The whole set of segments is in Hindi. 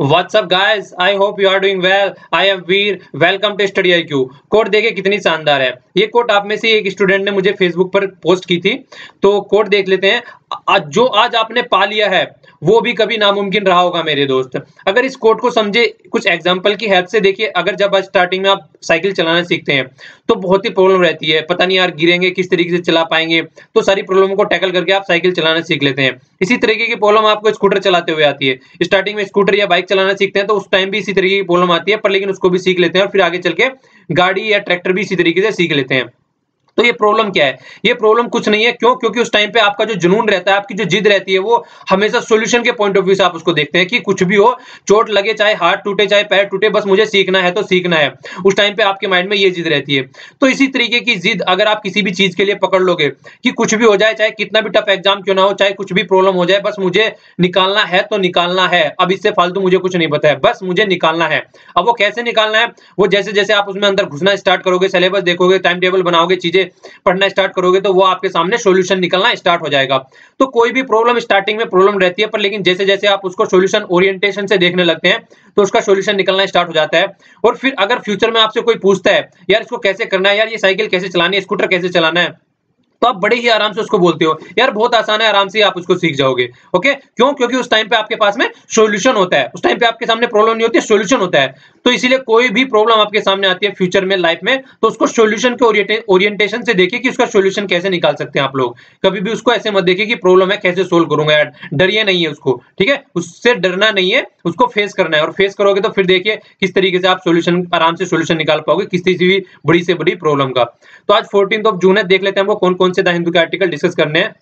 What's up guys? I hope you are doing well. I am Veer. Welcome to Study IQ. कोट देखिए कितनी शानदार है। ये कोट आप में से एक स्टूडेंट ने मुझे फेसबुक पर पोस्ट की थी, तो कोट देख लेते हैं। जो आज आपने पा लिया है वो भी कभी नामुमकिन रहा होगा मेरे दोस्त। अगर इस कोट को समझे कुछ एग्जांपल की हेल्प से, देखिए अगर जब स्टार्टिंग में आप साइकिल चलाना सीखते हैं तो बहुत ही प्रॉब्लम रहती है, पता नहीं यार गिरेंगे किस तरीके से चला पाएंगे, तो सारी प्रॉब्लम को टैकल करके आप साइकिल चलाना सीख लेते हैं। इसी तरीके की प्रॉब्लम आपको स्कूटर चलाते हुए आती है। स्टार्टिंग में स्कूटर या बाइक चलाना सीखते हैं तो उस टाइम भी इसी तरीके की प्रॉब्लम आती है, पर लेकिन उसको भी सीख लेते हैं और फिर आगे चल के गाड़ी या ट्रैक्टर भी इसी तरीके से सीख लेते हैं। तो ये प्रॉब्लम क्या है? ये प्रॉब्लम कुछ नहीं है। क्यों? क्योंकि उस टाइम पे आपका जो जुनून रहता है, आपकी जो जिद रहती है, वो हमेशा सॉल्यूशन के पॉइंट ऑफ व्यू से आप उसको देखते हैं कि कुछ भी हो, चोट लगे, चाहे हाथ टूटे, चाहे पैर टूटे, बस मुझे सीखना है तो सीखना है। उस टाइम पे आपके माइंड में ये जिद रहती है। तो इसी तरीके की जिद अगर आप किसी भी चीज के लिए पकड़ लोगे कि कुछ भी हो जाए, चाहे कितना भी टफ एग्जाम क्यों ना हो, चाहे कुछ भी प्रॉब्लम हो जाए, बस मुझे निकालना है तो निकालना है। अब इससे फालतू मुझे कुछ नहीं पता है, बस मुझे निकालना है। अब वो कैसे निकालना है? वो जैसे जैसे आप उसमें अंदर घुसना स्टार्ट करोगे, सिलेबस देखोगे, टाइम टेबल बनाओगे, चीजें पढ़ना स्टार्ट करोगे, तो वो आपके सामने सॉल्यूशन निकलना स्टार्ट हो जाएगा। तो कोई भी प्रॉब्लम स्टार्टिंग में प्रॉब्लम रहती है, पर लेकिन जैसे जैसे आप उसको सॉल्यूशन ओरिएंटेशन से देखने लगते हैं तो उसका सॉल्यूशन निकलना स्टार्ट हो जाता है। और फिर अगर फ्यूचर में आपसे कोई पूछता है यार इसको कैसे करना है, यार ये साइकिल कैसे चलानी है, स्कूटर कैसे चलाना है, तो आप बड़े ही आराम से उसको बोलते हो यार बहुत आसान है, आराम से आप उसको सीख जाओगे। ओके, क्यों? क्योंकि उस टाइम पे आपके पास में सॉल्यूशन होता है। उस टाइम पे आपके सामने प्रॉब्लम नहीं होती है, सॉल्यूशन होता है। तो इसीलिए कोई भी प्रॉब्लम आपके सामने आती है फ्यूचर में, लाइफ में, तो उसको सॉल्यूशन के ओरिएंटेशन से देखिए कि उसका सॉल्यूशन कैसे निकाल सकते हैं आप लोग। कभी भी उसको ऐसे मत देखिए कि प्रॉब्लम है कैसे सोल्व करूंगा, यार डरिए नहीं है उसको, ठीक है? उससे डरना नहीं है, उसको फेस करना है। और फेस करोगे तो फिर देखिए किस तरीके से आप सॉल्यूशन आराम से सॉल्यूशन निकाल पाओगे किसी भी बड़ी से बड़ी प्रॉब्लम का। तो आज 14 जून है, देख लेते हैं हमको कौन कौन से द हिंदू के आर्टिकल डिस्कस करने हैं।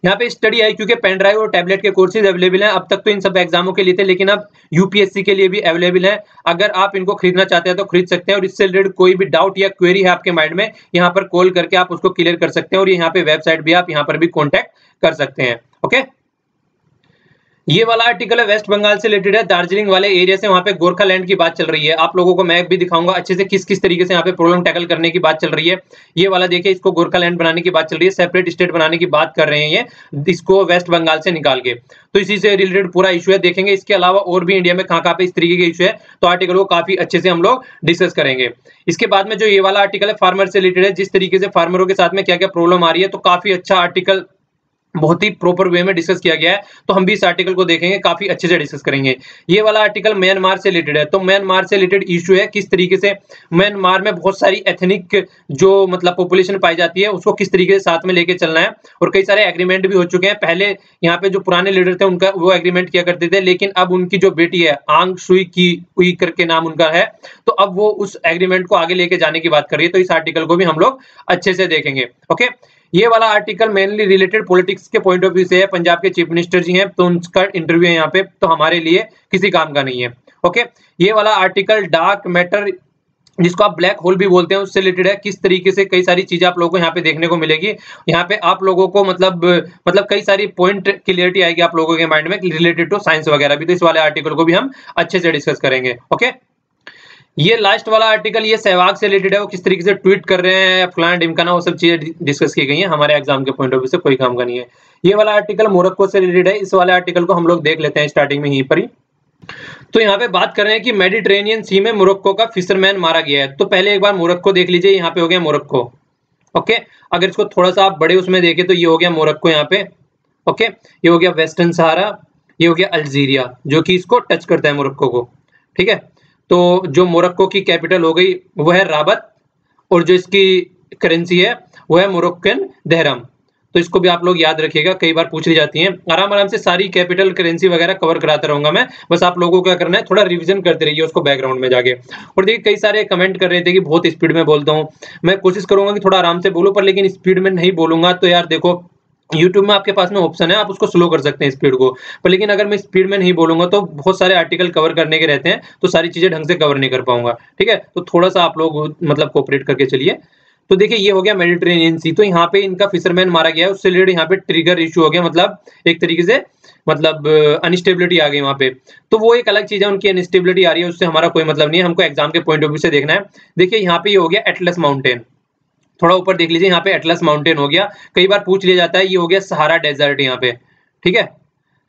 यहाँ पे स्टडी है क्योंकि पेन ड्राइव और टैबलेट के कोर्सेज अवेलेबल हैं। अब तक तो इन सब एग्जामों के लिए थे, लेकिन अब यूपीएससी के लिए भी अवेलेबल है। अगर आप इनको खरीदना चाहते हैं तो खरीद सकते हैं। और इससे रिलेटेड कोई भी डाउट या क्वेरी है आपके माइंड में, यहाँ पर कॉल करके आप उसको क्लियर कर सकते हैं। और यहाँ पे वेबसाइट भी, आप यहाँ पर भी कॉन्टैक्ट कर सकते हैं। ओके, ये वाला आर्टिकल है वेस्ट बंगाल से रिलेटेड है, दार्जिलिंग वाले एरिया से, वहां पे गोरखालैंड की बात चल रही है। आप लोगों को मैप भी दिखाऊंगा अच्छे से किस किस तरीके से यहाँ पे प्रॉब्लम टैकल करने की बात चल रही है। ये वाला देखिए, इसको गोरखालैंड बनाने की बात चल रही है, सेपरेट स्टेट बनाने की बात कर रहे हैं ये, इसको वेस्ट बंगाल से निकाल के। तो इसी से रिलेटेड पूरा इशू है, देखेंगे। इसके अलावा और भी इंडिया में कहाँ पे इस तरीके के इशू है, तो आर्टिकल को काफी अच्छे से हम लोग डिस्कस करेंगे। इसके बाद में जो ये वाला आर्टिकल है फार्मर से रिलेटेड है, जिस तरीके से फार्मरों के साथ में क्या क्या प्रॉब्लम आ रही है, तो काफी अच्छा आर्टिकल, बहुत ही प्रॉपर वे में डिस्कस किया गया है। तो हम भी इस आर्टिकल को देखेंगे, काफी अच्छे से डिस्कस करेंगे। ये वाला आर्टिकल म्यांमार से रिलेटेड है, तो म्यांमार से रिलेटेड इशू है, किस तरीके से म्यांमार में बहुत सारी एथनिक जो मतलब पॉपुलेशन पाई जाती है, उसको किस तरीके से साथ में लेके चलना है। और कई सारे एग्रीमेंट भी हो चुके हैं। पहले यहाँ पे जो पुराने लीडर थे उनका वो एग्रीमेंट किया करते थे, लेकिन अब उनकी जो बेटी है आंग सुई की उई करके नाम उनका है, तो अब वो उस एग्रीमेंट को आगे लेके जाने की बात कर रही है। तो इस आर्टिकल को भी हम लोग अच्छे से देखेंगे। ओके, ये वाला आर्टिकल मेनली रिलेटेड पॉलिटिक्स के पॉइंट ऑफ व्यू से है। पंजाब के चीफ मिनिस्टर जी हैं, तो उनका इंटरव्यू है यहाँ पे, तो हमारे लिए किसी काम का नहीं है। ओके, ये वाला आर्टिकल डार्क मैटर, जिसको आप ब्लैक होल भी बोलते हैं, उससे रिलेटेड है। किस तरीके से कई सारी चीजें आप लोगों को यहाँ पे देखने को मिलेगी। यहाँ पे आप लोगों को मतलब कई सारी पॉइंट क्लियरिटी आएगी आप लोगों के माइंड में रिलेटेड टू साइंस वगैरह भी। तो इस वाले आर्टिकल को भी हम अच्छे से डिस्कस करेंगे। ओके, ये लास्ट वाला आर्टिकल, ये सहवाग से रिलेटेड है, वो किस तरीके से ट्वीट कर रहे हैं फलाना ढिमकाना, वो सब चीजें डिस्कस की गई हैं। हमारे एग्जाम के पॉइंट ऑफ व्यू से कोई काम का नहीं है। ये वाला आर्टिकल मोरक्को से रिलेटेड है। इस वाले आर्टिकल को हम लोग देख लेते हैं स्टार्टिंग में यहीं पर ही। तो यहाँ पे बात कर रहे हैं कि मेडिटेरेनियन सी में मोरक्को का फिशरमैन मारा गया है। तो पहले एक बार मोरक्को देख लीजिए, यहाँ पे हो गया मोरक्को। ओके, अगर इसको थोड़ा सा आप बड़े उसमें देखें तो ये हो गया मोरक्को यहाँ पे। ओके, ये हो गया वेस्टर्न सहारा, ये हो गया अल्जीरिया, जो कि इसको टच करता है मोरक्को को। ठीक है, तो जो मोरक्को की कैपिटल हो गई वो है राबत, और जो इसकी करेंसी है वो है मोरक्कन दहरम। तो इसको भी आप लोग याद रखिएगा, कई बार पूछ ली जाती हैं। आराम आराम से सारी कैपिटल करेंसी वगैरह कवर कराता रहूंगा मैं, बस आप लोगों को क्या करना है, थोड़ा रिवीजन करते रहिए उसको बैकग्राउंड में जाके। और देखिए कई सारे कमेंट कर रहे थे कि बहुत स्पीड में बोलता हूँ। मैं कोशिश करूंगा कि थोड़ा आराम से बोलूं, पर लेकिन स्पीड में नहीं बोलूंगा तो यार देखो, YouTube में आपके पास में ऑप्शन है, आप उसको स्लो कर सकते हैं स्पीड को। पर लेकिन अगर मैं स्पीड में नहीं बोलूंगा तो बहुत सारे आर्टिकल कवर करने के रहते हैं, तो सारी चीजें ढंग से कवर नहीं कर पाऊंगा। ठीक है, तो थोड़ा सा आप लोग मतलब कोऑपरेट करके चलिए। तो देखिए ये हो गया मेडिटेरेनियन सी, तो यहाँ पे इनका फिशरमैन मारा गया है, उससे रिलेटेड यहाँ पे ट्रिगर इशू हो गया, मतलब एक तरीके से मतलब अनस्टेबिलिटी आ गई वहां पे। तो वो एक अलग चीज है, उनकी अनस्टेबिलिटी आ रही है, उससे हमारा कोई मतलब नहीं है, हमको एग्जाम के पॉइंट ऑफ व्यू से देखना है। देखिए यहाँ पे ये हो गया एटलस माउंटेन, थोड़ा ऊपर देख लीजिए, यहाँ पे एटलस माउंटेन हो गया। कई बार पूछ लिया जाता है, ये हो गया सहारा डेजर्ट यहाँ पे। ठीक है,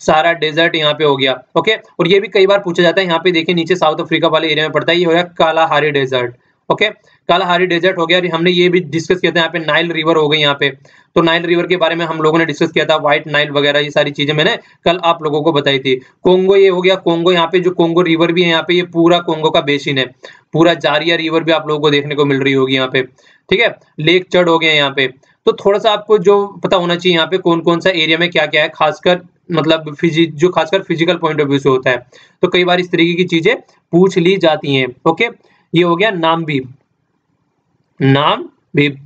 सारा डेजर्ट यहाँ पे हो गया। ओके, और ये भी कई बार पूछा जाता है, यहाँ पे देखिए नीचे साउथ अफ्रीका वाले एरिया में पड़ता है, ये हो गया Kalahari desert. Okay, Kalahari desert हो गया। और हमने ये भी डिस्कस किया था, यहाँ पे नाइल रिवर हो गई यहाँ पे, तो नाइल रिवर के बारे में हम लोगों ने डिस्कस किया था, व्हाइट नाइल वगैरह ये सारी चीजें मैंने कल आप लोगों को बताई थी। कोंगो ये हो गया, कोंगो यहाँ पे जो कोंगो रिवर भी है यहाँ पे, ये पूरा कोंगो का बेसिन है, पूरा जारिया रिवर भी आप लोगों को देखने को मिल रही होगी यहाँ पे। ठीक है, लेक चढ़ हो गए यहाँ पे। तो थोड़ा सा आपको जो पता होना चाहिए यहाँ पे कौन कौन सा एरिया में क्या क्या है, खासकर मतलब जो खासकर फिजिकल पॉइंट ऑफ व्यू से होता है, तो कई बार इस तरीके की चीजें पूछ ली जाती हैं। ओके, ये हो गया नामबीब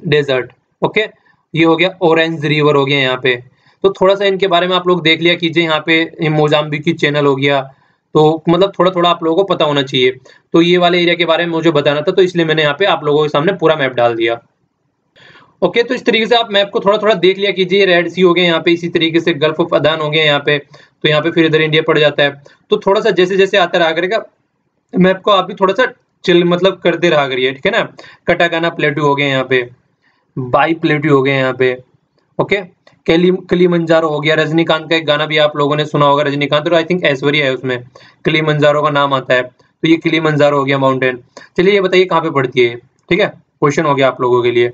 डेजर्ट। ओके, ये हो गया ऑरेंज रिवर हो गया यहाँ पे। तो थोड़ा सा इनके बारे में आप लोग देख लिया कीजिए। यहाँ पे मोजाम्बिक चैनल हो गया, तो मतलब थोड़ा थोड़ा आप लोगों को पता होना चाहिए। तो ये वाले एरिया के बारे में मुझे बताना था, तो इसलिए मैंने यहाँ पे आप लोगों के सामने पूरा मैप डाल दिया। ओके, तो इस तरीके से आप मैप को थोड़ा थोड़ा देख लिया कीजिए। रेड सी हो गया यहाँ पे, इसी तरीके से गल्फ ऑफ अदान हो गया यहाँ पे, तो यहाँ पे फिर इधर इंडिया पड़ जाता है। तो थोड़ा सा जैसे जैसे आता रहा करेगा मैप को, आप भी थोड़ा सा चिल मतलब करते रहा करिए, ठीक है ना। कटाकाना प्लेटू हो गए यहाँ पे, बाई प्लेटू हो गए यहाँ पे। ओके, किलिमंजारो हो गया। रजनीकांत का एक गाना भी आप लोगों ने सुना होगा, रजनीकांत और आई थिंक ऐश्वर्या है उसमें, किलिमंजारो का नाम आता है, तो ये किलिमंजारो हो गया माउंटेन। चलिए ये बताइए कहाँ पे पड़ती है, ठीक है। क्वेश्चन हो गया आप लोगों के लिए,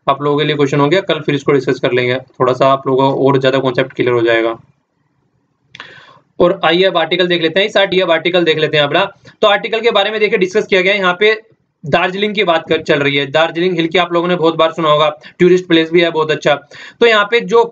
क्वेश्चन हो गया। कल फिर इसको डिस्कस कर लेंगे, थोड़ा सा आप लोगों को और ज्यादा कॉन्सेप्ट क्लियर हो जाएगा। और आइए अब आर्टिकल देख लेते हैं, इस आर्टिकल देख लेते हैं अपना। तो आर्टिकल के बारे में देखिए डिस्कस किया गया है यहाँ पे, दार्जिलिंग की बात चल रही है। दार्जिलिंग हिल की आप लोगों ने बहुत बार सुना होगा, टूरिस्ट प्लेस भी है बहुत अच्छा। तो यहाँ पे जो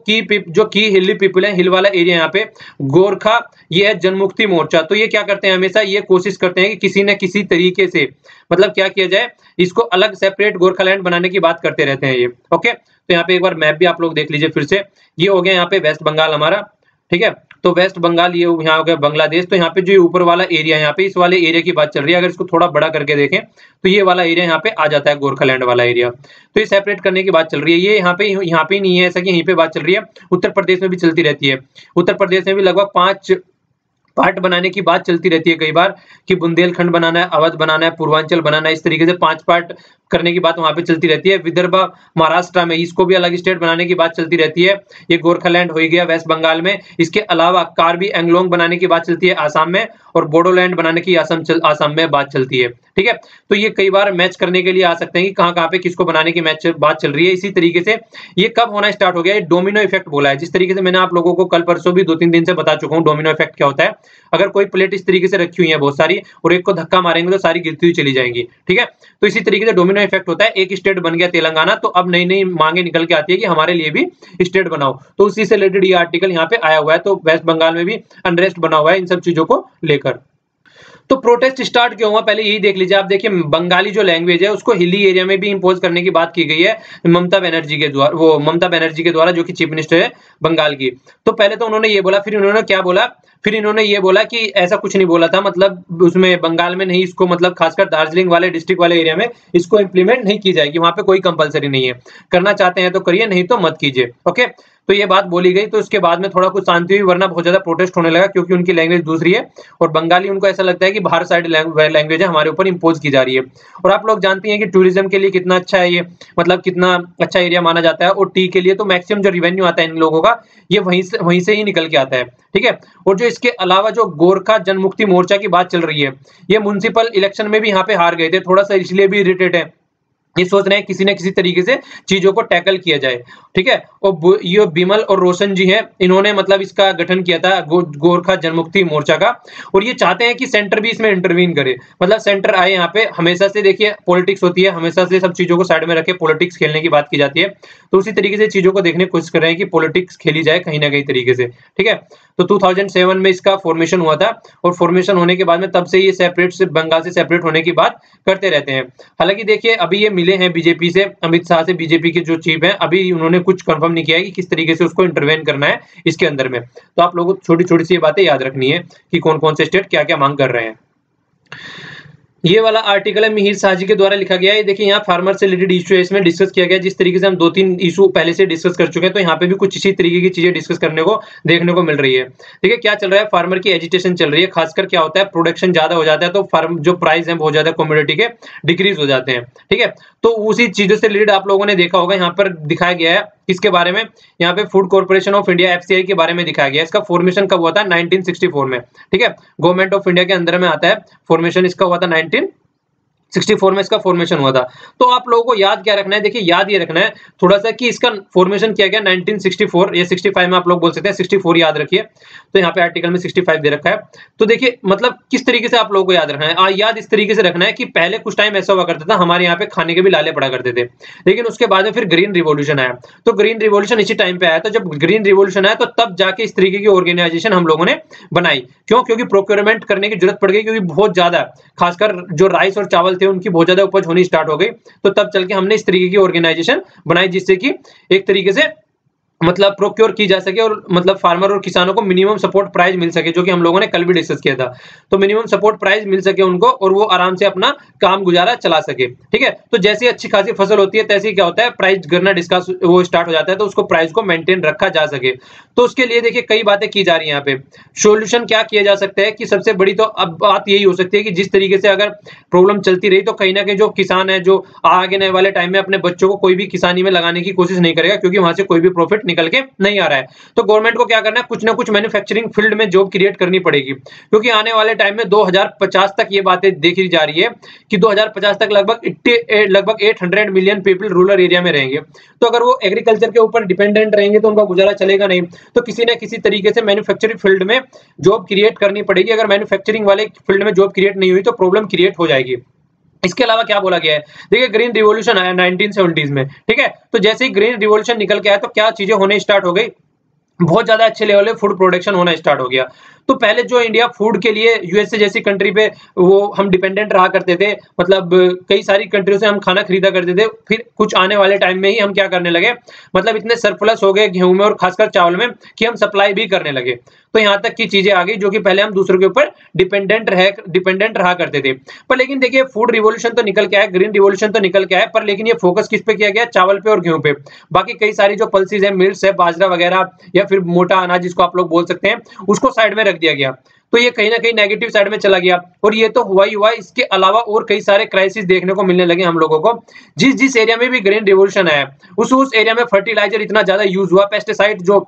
की हिली पीपल है, हिल वाला एरिया यहाँ पे गोरखा, ये है जनमुक्ति मोर्चा। तो ये क्या करते हैं, हमेशा ये कोशिश करते हैं कि किसी न किसी तरीके से मतलब क्या किया जाए, इसको अलग सेपरेट गोरखालैंड बनाने की बात करते रहते हैं ये। ओके, तो यहाँ पे एक बार मैप भी आप लोग देख लीजिए फिर से। ये हो गया यहाँ पे वेस्ट बंगाल हमारा, ठीक है। तो वेस्ट बंगाल, ये यहाँ हो गया बांग्लादेश। तो यहाँ पे जो ऊपर वाला एरिया है, यहाँ पे इस वाले एरिया की बात चल रही है। अगर इसको थोड़ा बड़ा करके देखें तो ये वाला एरिया यहाँ पे आ जाता है, गोरखालैंड वाला एरिया। तो ये सेपरेट करने की बात चल रही है। ये यहाँ पे नहीं है ऐसा कि यहीं पे बात चल रही है, उत्तर प्रदेश में भी चलती रहती है। उत्तर प्रदेश में भी लगभग 5 पार्ट बनाने की बात चलती रहती है कई बार, कि बुंदेलखंड बनाना है, अवध बनाना है, पूर्वांचल बनाना है, इस तरीके से 5 पार्ट करने की बात वहां पे चलती रहती है। विदर्भ महाराष्ट्र में इसको भी अलग स्टेट बनाने की बात चलती रहती है। ये गोरखालैंड हो गया वेस्ट बंगाल में। इसके अलावा कार्बी एंगलोंग बनाने की बात चलती है आसाम में, और बोडोलैंड बनाने की आसाम में बात चलती है, ठीक है। तो ये कई बार मैच करने के लिए आ सकते हैं कि कहाँ पे किसको बनाने की बात चल रही है। इसी तरीके से ये कब होना स्टार्ट हो गया, ये डोमिनो इफेक्ट बोला है। जिस तरीके से मैंने आप लोगों को कल परसों भी 2-3 दिन से बता चुका हूँ डोमिनो इफेक्ट क्या होता है। अगर कोई प्लेट इस तरीके से रखी हुई है बहुत सारी, और एक को धक्का मारेंगे तो सारी गिरती हुई चली जाएंगी, ठीक है। तो इसी तरीके से डोमिनो इफेक्ट होता है। एक स्टेट बन गया तेलंगाना, तो अब नई नई मांगे निकल के आती है कि हमारे लिए भी स्टेट बनाओ। तो उसी से रिलेटेड ये आर्टिकल यहाँ पे आया हुआ है। तो वेस्ट बंगाल में भी अनरेस्ट बना हुआ है इन सब चीजों को लेकर। तो प्रोटेस्ट स्टार्ट क्यों हुआ, पहले यही देख लीजिए। आप देखिए बंगाली जो लैंग्वेज है उसको हिली एरिया में भी इंपोज करने की बात की गई है ममता बनर्जी के द्वारा, जो कि चीफ मिनिस्टर है बंगाल की। तो पहले तो उन्होंने ये बोला, फिर इन्होंने क्या बोला, फिर इन्होंने ये बोला कि ऐसा कुछ नहीं बोला था, मतलब उसमें बंगाल में नहीं, इसको मतलब खासकर दार्जिलिंग वाले डिस्ट्रिक्ट वाले एरिया में इसको इंप्लीमेंट नहीं की जाएगी, वहां पे कोई कंपलसरी नहीं है। करना चाहते हैं तो करिए, नहीं तो मत कीजिए। ओके, तो ये बात बोली गई। तो उसके बाद में थोड़ा कुछ शांति हुई, वरना बहुत ज्यादा प्रोटेस्ट होने लगा, क्योंकि उनकी लैंग्वेज दूसरी है और बंगाली उनको ऐसा लगता है कि बाहर साइड लैंग्वेज है, हमारे ऊपर इंपोज की जा रही है। और आप लोग जानते हैं कि टूरिज्म के लिए कितना अच्छा है ये, मतलब कितना अच्छा एरिया माना जाता है। और टी के लिए तो मैक्सिमम जो रिवेन्यू आता है इन लोगों का, ये वहीं से ही निकल के आता है, ठीक है। और जो इसके अलावा जो गोरखा जनमुक्ति मोर्चा की बात चल रही है, ये म्युनिसिपल इलेक्शन में भी यहाँ पे हार गए थे, थोड़ा सा इसलिए भी इरिटेट है। ये सोच रहे हैं किसी न किसी तरीके से चीजों को टैकल किया जाए, ठीक है। और ये बिमल और रोशन जी हैं, इन्होंने मतलब इसका गठन किया था गोरखा जनमुक्ति मोर्चा का। और ये चाहते हैं कि सेंटर भी इसमें इंटरवीन करे, मतलब सेंटर आए यहाँ पे। हमेशा से देखिए पॉलिटिक्स होती है, हमेशा से सब चीजों को साइड में रखे पॉलिटिक्स खेलने की बात की जाती है। तो उसी तरीके से चीजों को देखने की कोशिश कर रहे हैं कि पॉलिटिक्स खेली जाए कहीं ना कहीं तरीके से, ठीक है। तो 2007 में इसका फॉर्मेशन हुआ था, और फॉर्मेशन होने के बाद में तब से ये सेपरेट से बंगाल से सेपरेट होने की बात करते रहते हैं। हालांकि देखिए अभी ये मिले हैं बीजेपी से, अमित शाह से, बीजेपी के जो चीफ हैं, अभी उन्होंने कुछ कंफर्म नहीं किया है कि किस तरीके से उसको इंटरवेन करना है इसके अंदर में। तो आप लोगों को छोटी छोटी सी ये बातें याद रखनी है कि कौन कौन से स्टेट क्या क्या मांग कर रहे हैं। ये वाला आर्टिकल है मिहिर शाह जी के द्वारा लिखा गया है। देखिए यहाँ फार्मर से रिलेटेड इशू है, इसमें डिस्कस किया गया। जिस तरीके से हम 2-3 इशू पहले से डिस्कस कर चुके हैं, तो यहाँ पे भी कुछ इसी तरीके की चीजें डिस्कस करने को देखने को मिल रही है। देखिए क्या चल रहा है, फार्मर की एजिटेशन चल रही है। खासकर क्या होता है, प्रोडक्शन ज्यादा हो जाता है तो फार्म जो प्राइस है बहुत ज्यादा कमोडिटी के डिक्रीज हो जाते हैं, ठीक है। तो उसी चीजों से रिलेटेड आप लोगों ने देखा होगा, यहाँ पर दिखाया गया है किसके बारे में, यहाँ पे food corporation of India FCI के बारे में दिखाया गया है। इसका फॉर्मेशन कब हुआ था, 1964 में, ठीक है, गवर्नमेंट ऑफ इंडिया के अंदर में आता है, फॉर्मेशन इसका हुआ था 1964 में इसका फॉर्मेशन हुआ था। तो आप लोगों को याद क्या रखना है, देखिए याद ये रखना है थोड़ा सा कि इसका फॉर्मेशन किया गया 1964 या 65 में, आप लोग बोल सकते हैं 64 याद रखिए, तो यहाँ पे आर्टिकल में 65 दे रखा है। तो देखिए मतलब किस तरीके से आप लोगों को याद रखना है, याद इस तरीके से रखना है कि पहले कुछ टाइम ऐसा हुआ करता था हमारे यहाँ पे खाने के भी लाले पड़ा करते थे, लेकिन उसके बाद में फिर ग्रीन रिवॉल्यूशन आया। तो ग्रीन रिवॉल्यूशन इसी टाइम पे आया, तो जब ग्रीन रिवॉल्यूशन आया तो तब जाके इस तरीके की ऑर्गेनाइजेशन हम लोगों ने बनाई। क्यों, क्योंकि प्रोक्योरमेंट करने की जरूरत पड़ गई, क्योंकि बहुत ज्यादा खासकर जो राइस और चावल थे उनकी बहुत ज्यादा उपज होनी स्टार्ट हो गई। तो तब चल के हमने इस तरीके की ऑर्गेनाइजेशन बनाई जिससे कि एक तरीके से मतलब प्रोक्योर की जा सके और मतलब फार्मर और किसानों को मिनिमम सपोर्ट प्राइस मिल सके, जो कि हम लोगों ने कल भी डिस्कस किया था। तो मिनिमम सपोर्ट प्राइस मिल सके उनको और वो आराम से अपना काम गुजारा चला सके, ठीक है। तो जैसे अच्छी खासी फसल होती है तैसे ही क्या होता है, प्राइस गिरना डिस्कस वो स्टार्ट हो जाता है, तो उसको प्राइस को मेंटेन रखा जा सके। तो उसके लिए देखिए कई बातें की जा रही है यहाँ पे। सोल्यूशन क्या किया जा सकता है कि सबसे बड़ी तो अब बात यही हो सकती है कि जिस तरीके से अगर प्रॉब्लम चलती रही तो कहीं ना कहीं जो किसान है जो आगे वाले टाइम में अपने बच्चों को कोई भी किसानी में लगाने की कोशिश नहीं करेगा, क्योंकि वहां से कोई भी प्रॉफिट निकल के नहीं आ रहा है। तो गवर्नमेंट को क्या करना है, कुछ ना कुछ मैन्युफैक्चरिंग फील्ड में जॉब क्रिएट करनी पड़ेगी, क्योंकि आने वाले टाइम में 2050 तक ये बातें देखी जा रही है कि 2050 तक लगभग 800 मिलियन पीपल रूरल एरिया में रहेंगे। तो अगर वो एग्रीकल्चर के ऊपर डिपेंडेंट रहेंगे तो उनका गुजारा चलेगा नहीं, तो किसी न किसी तरीके से मैन्युफैक्चरिंग फील्ड में जॉब क्रिएट करनी पड़ेगी। अगर मैन्युफैक्चरिंग वाले फील्ड में जॉब क्रिएट नहीं हुई तो प्रॉब्लम क्रिएट हो जाएगी। इसके अलावा क्या बोला गया है, देखिए ग्रीन रिवॉल्यूशन आया 1970s में, ठीक है। तो जैसे ही ग्रीन रिवॉल्यूशन निकल के आया तो क्या चीजें होने स्टार्ट हो गई, बहुत ज्यादा अच्छे लेवल पे फूड प्रोडक्शन होना स्टार्ट हो गया। तो पहले जो इंडिया फूड के लिए यूएसए जैसी कंट्री पे वो हम डिपेंडेंट रहा करते थे, मतलब कई सारी कंट्रियों से हम खाना खरीदा करते थे, फिर कुछ आने वाले टाइम में ही हम क्या करने लगे, मतलब इतने सरप्लस हो गए गेहूं में और खासकर चावल में कि हम सप्लाई भी करने लगे। तो यहाँ तक की चीजें आ गई जो कि पहले हम दूसरों के ऊपर डिपेंडेंट रहा करते थे। पर लेकिन देखिए फूड रिवॉल्यूशन तो निकल के आया, ग्रीन रिवॉल्यूशन तो निकल के आया, पर लेकिन ये फोकस किस पे किया गया, चावल पे और गेहूं पे। बाकी कई सारी जो पल्सेस है, मिल्स है, बाजरा वगैरह या फिर मोटा अनाज जिसको आप लोग बोल सकते हैं, उसको साइड में रख दिया गया। तो ये कहीं ना कहीं नेगेटिव साइड में चला गया और ये तो हुआ ही हुआ। इसके अलावा और कई सारे क्राइसिस देखने को मिलने लगे हम लोगों को। जिस जिस एरिया में भी ग्रीन रिवॉल्यूशन आया उस एरिया में फर्टिलाइजर इतना ज्यादा यूज हुआ, पेस्टिसाइड जो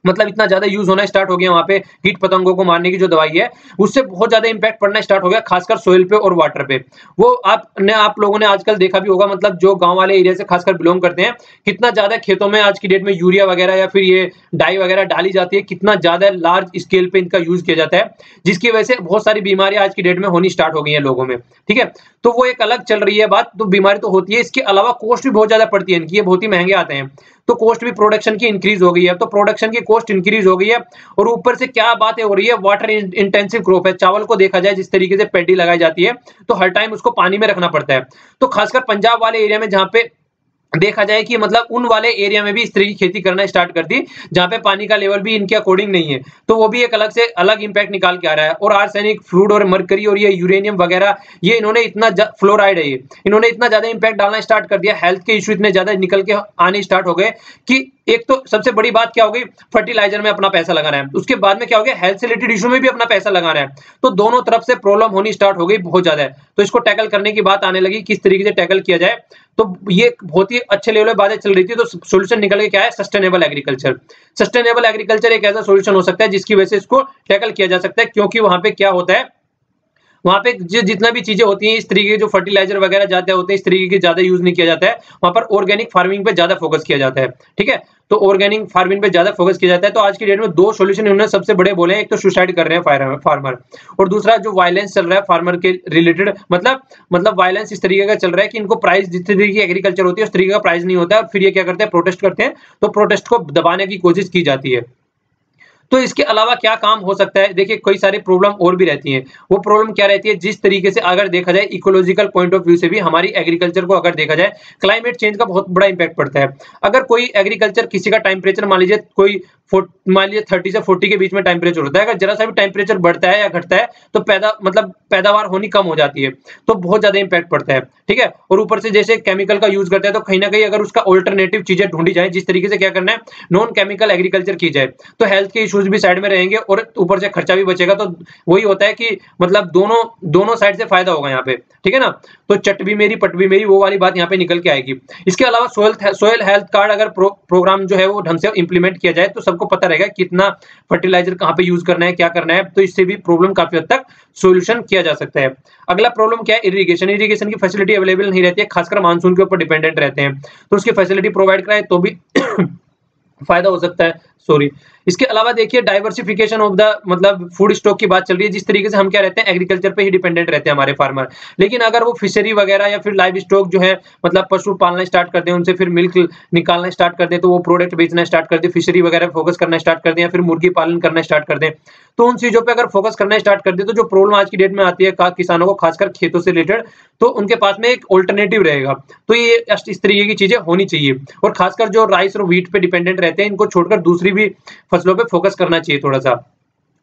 मतलब इतना ज्यादा यूज होना स्टार्ट हो गया, वहां पे कीट पतंगों को मारने की जो दवाई है उससे बहुत ज्यादा इंपैक्ट पड़ना स्टार्ट हो गया, खासकर सोइल पे और वाटर पे। वो आप लोगों ने आजकल देखा भी होगा, मतलब जो गांव वाले एरिया से खासकर बिलोंग करते हैं, कितना ज्यादा खेतों में आज की डेट में यूरिया वगैरह या फिर ये डाई वगैरह डाली जाती है, कितना ज्यादा लार्ज स्केल पे इनका यूज किया जाता है, जिसकी वजह से बहुत सारी बीमारियां आज की डेट में होनी स्टार्ट हो गई है लोगों में, ठीक है। तो वो एक अलग चल रही है बात, तो बीमारी तो होती है, इसके अलावा कॉस्ट भी बहुत ज्यादा पड़ती है इनकी, ये बहुत ही महंगे आते हैं। तो कॉस्ट भी प्रोडक्शन की इंक्रीज हो गई है, तो प्रोडक्शन की कॉस्ट इंक्रीज हो गई है और ऊपर से क्या बातें हो रही है, वाटर इंटेंसिव क्रॉप है। चावल को देखा जाए जिस तरीके से पैडी लगाई जाती है तो हर टाइम उसको पानी में रखना पड़ता है। तो खासकर पंजाब वाले एरिया में जहां पे देखा जाए कि मतलब उन वाले एरिया में भी इस तरह की खेती करना स्टार्ट कर दी जहां पे पानी का लेवल भी इनके अकॉर्डिंग नहीं है, तो वो भी एक अलग से अलग इंपैक्ट निकाल के आ रहा है। और आर्सेनिक, फ्लूड और मरकरी और ये यूरेनियम वगैरह, ये इन्होंने इतना फ्लोराइड है, ये इन्होंने इतना ज्यादा इंपैक्ट डालना स्टार्ट कर दिया, हेल्थ के इश्यू इतने ज्यादा निकल के आने स्टार्ट हो गए कि एक तो सबसे बड़ी बात क्या हो गई, फर्टिलाइजर में अपना पैसा लगाना है, उसके बाद में क्या हो गया, हेल्थ से रिलेटेड इशू में भी अपना पैसा लगाना है। तो दोनों तरफ से प्रॉब्लम होनी स्टार्ट हो गई बहुत ज्यादा। तो इसको टैकल करने की बात आने लगी, किस तरीके से टैकल किया जाए। तो ये बहुत ही अच्छे लेवल पे बातें चल रही थी, तो सोल्यूशन निकल के क्या है, सस्टेनेबल एग्रीकल्चर। सस्टेनेबल एग्रीकल्चर एक ऐसा सोल्यूशन हो सकता है जिसकी वजह से इसको टैकल किया जा सकता है, क्योंकि वहां पे क्या होता है, वहां पे जितना भी चीजें होती हैं, इस तरीके के जो फर्टिलाइजर वगैरह जाते होते हैं, इस तरीके के ज्यादा यूज नहीं किया जाता है। वहां पर ऑर्गेनिक फार्मिंग पे ज्यादा फोकस किया जाता है, ठीक है। तो ऑर्गेनिक फार्मिंग पे ज्यादा फोकस किया जाता है। तो आज की डेट में दो सॉल्यूशन इन्होंने सबसे बड़े बोले हैं, एक तो सुसाइड कर रहे हैं फार्मर, और दूसरा जो वायलेंस चल रहा है फार्मर के रिलेटेड, मतलब वायलेंस इस तरीके का चल रहा है कि इनको प्राइस, जिस तरीके की एग्रीकल्चर होती है उस तरीके का प्राइस नहीं होता है, और फिर ये क्या करते हैं, प्रोटेस्ट करते हैं, तो प्रोटेस्ट को दबाने की कोशिश की जाती है। तो इसके अलावा क्या काम हो सकता है, देखिए कई सारी प्रॉब्लम और भी रहती हैं। वो प्रॉब्लम क्या रहती है, जिस तरीके से अगर देखा जाए इकोलॉजिकल पॉइंट ऑफ व्यू से भी हमारी एग्रीकल्चर को अगर देखा जाए, क्लाइमेट चेंज का बहुत बड़ा इंपैक्ट पड़ता है। अगर कोई एग्रीकल्चर, किसी का टेम्परेचर मान लीजिए 30 से 40 के बीच में टेम्परेचर होता है, अगर जरा सा भी टेम्परेचर बढ़ता है या घटता है तो पैदावार होनी कम हो जाती है, तो बहुत ज्यादा इंपैक्ट पड़ता है, ठीक है। और ऊपर से जैसे केमिकल का यूज करता है, तो कहीं ना कहीं अगर उसका ऑल्टरनेटिव चीजें ढूंढी जाए, जिस तरीके से क्या करना है, नॉन केमिकल एग्रीकल्चर की जाए, तो हेल्थ के इश्यूज भी साइड में रहेंगे और ऊपर से खर्चा भी बचेगा। तो वही होता है कि मतलब दोनों साइड से फायदा होगा यहाँ पे, ठीक है ना। तो चट भी मेरी पट भी मेरी, वो वाली बात यहाँ पे निकल के आएगी। इसके अलावा सोयल हेल्थ कार्ड अगर प्रोग्राम जो है वो ढंग से इंप्लीमेंट किया जाए तो सबको पता रहेगा कितना फर्टिलाइजर कहाँ पे यूज करना है, क्या करना है, तो इससे भी प्रॉब्लम काफी हद तक सोल्यूशन किया जा सकता है। अगला प्रॉब्लम क्या है, इरिगेशन की फैसिलिटी अवेलेबल नहीं रहती है, खासकर मानसून के ऊपर डिपेंडेंट रहते हैं, तो उसकी फैसिलिटी प्रोवाइड कराए तो भी फायदा हो सकता है। सॉरी। इसके अलावा देखिए डाइवर्सिफिकेशन ऑफ द मतलब फूड स्टॉक की बात चल रही है, जिस तरीके से हम क्या रहते हैं एग्रीकल्चर पे ही डिपेंडेंट रहते हैं हमारे फार्मर, लेकिन अगर वो फिशरी वगैरह या फिर लाइव स्टॉक जो है मतलब पशु पालना स्टार्ट कर दें, उनसे फिर मिल्क निकालना स्टार्ट कर दें, तो वो प्रोडक्ट बेचना स्टार्ट कर दें, फिशरी वगैरह फोकस करना स्टार्ट कर दें या फिर मुर्गी पालन करना स्टार्ट कर दें, तो उन चीजों पे अगर फोकस करना स्टार्ट कर दे तो जो प्रॉब्लम आज की डेट में आती है किसानों को खासकर खेतों से रिलेटेड, तो उनके पास में एक ऑल्टरनेटिव रहेगा। तो ये इस तरीके की चीजें होनी चाहिए, और खासकर जो राइस और व्हीट पे डिपेंडेंट रहते हैं इनको छोड़कर दूसरी भी फसलों पे फोकस करना चाहिए थोड़ा सा।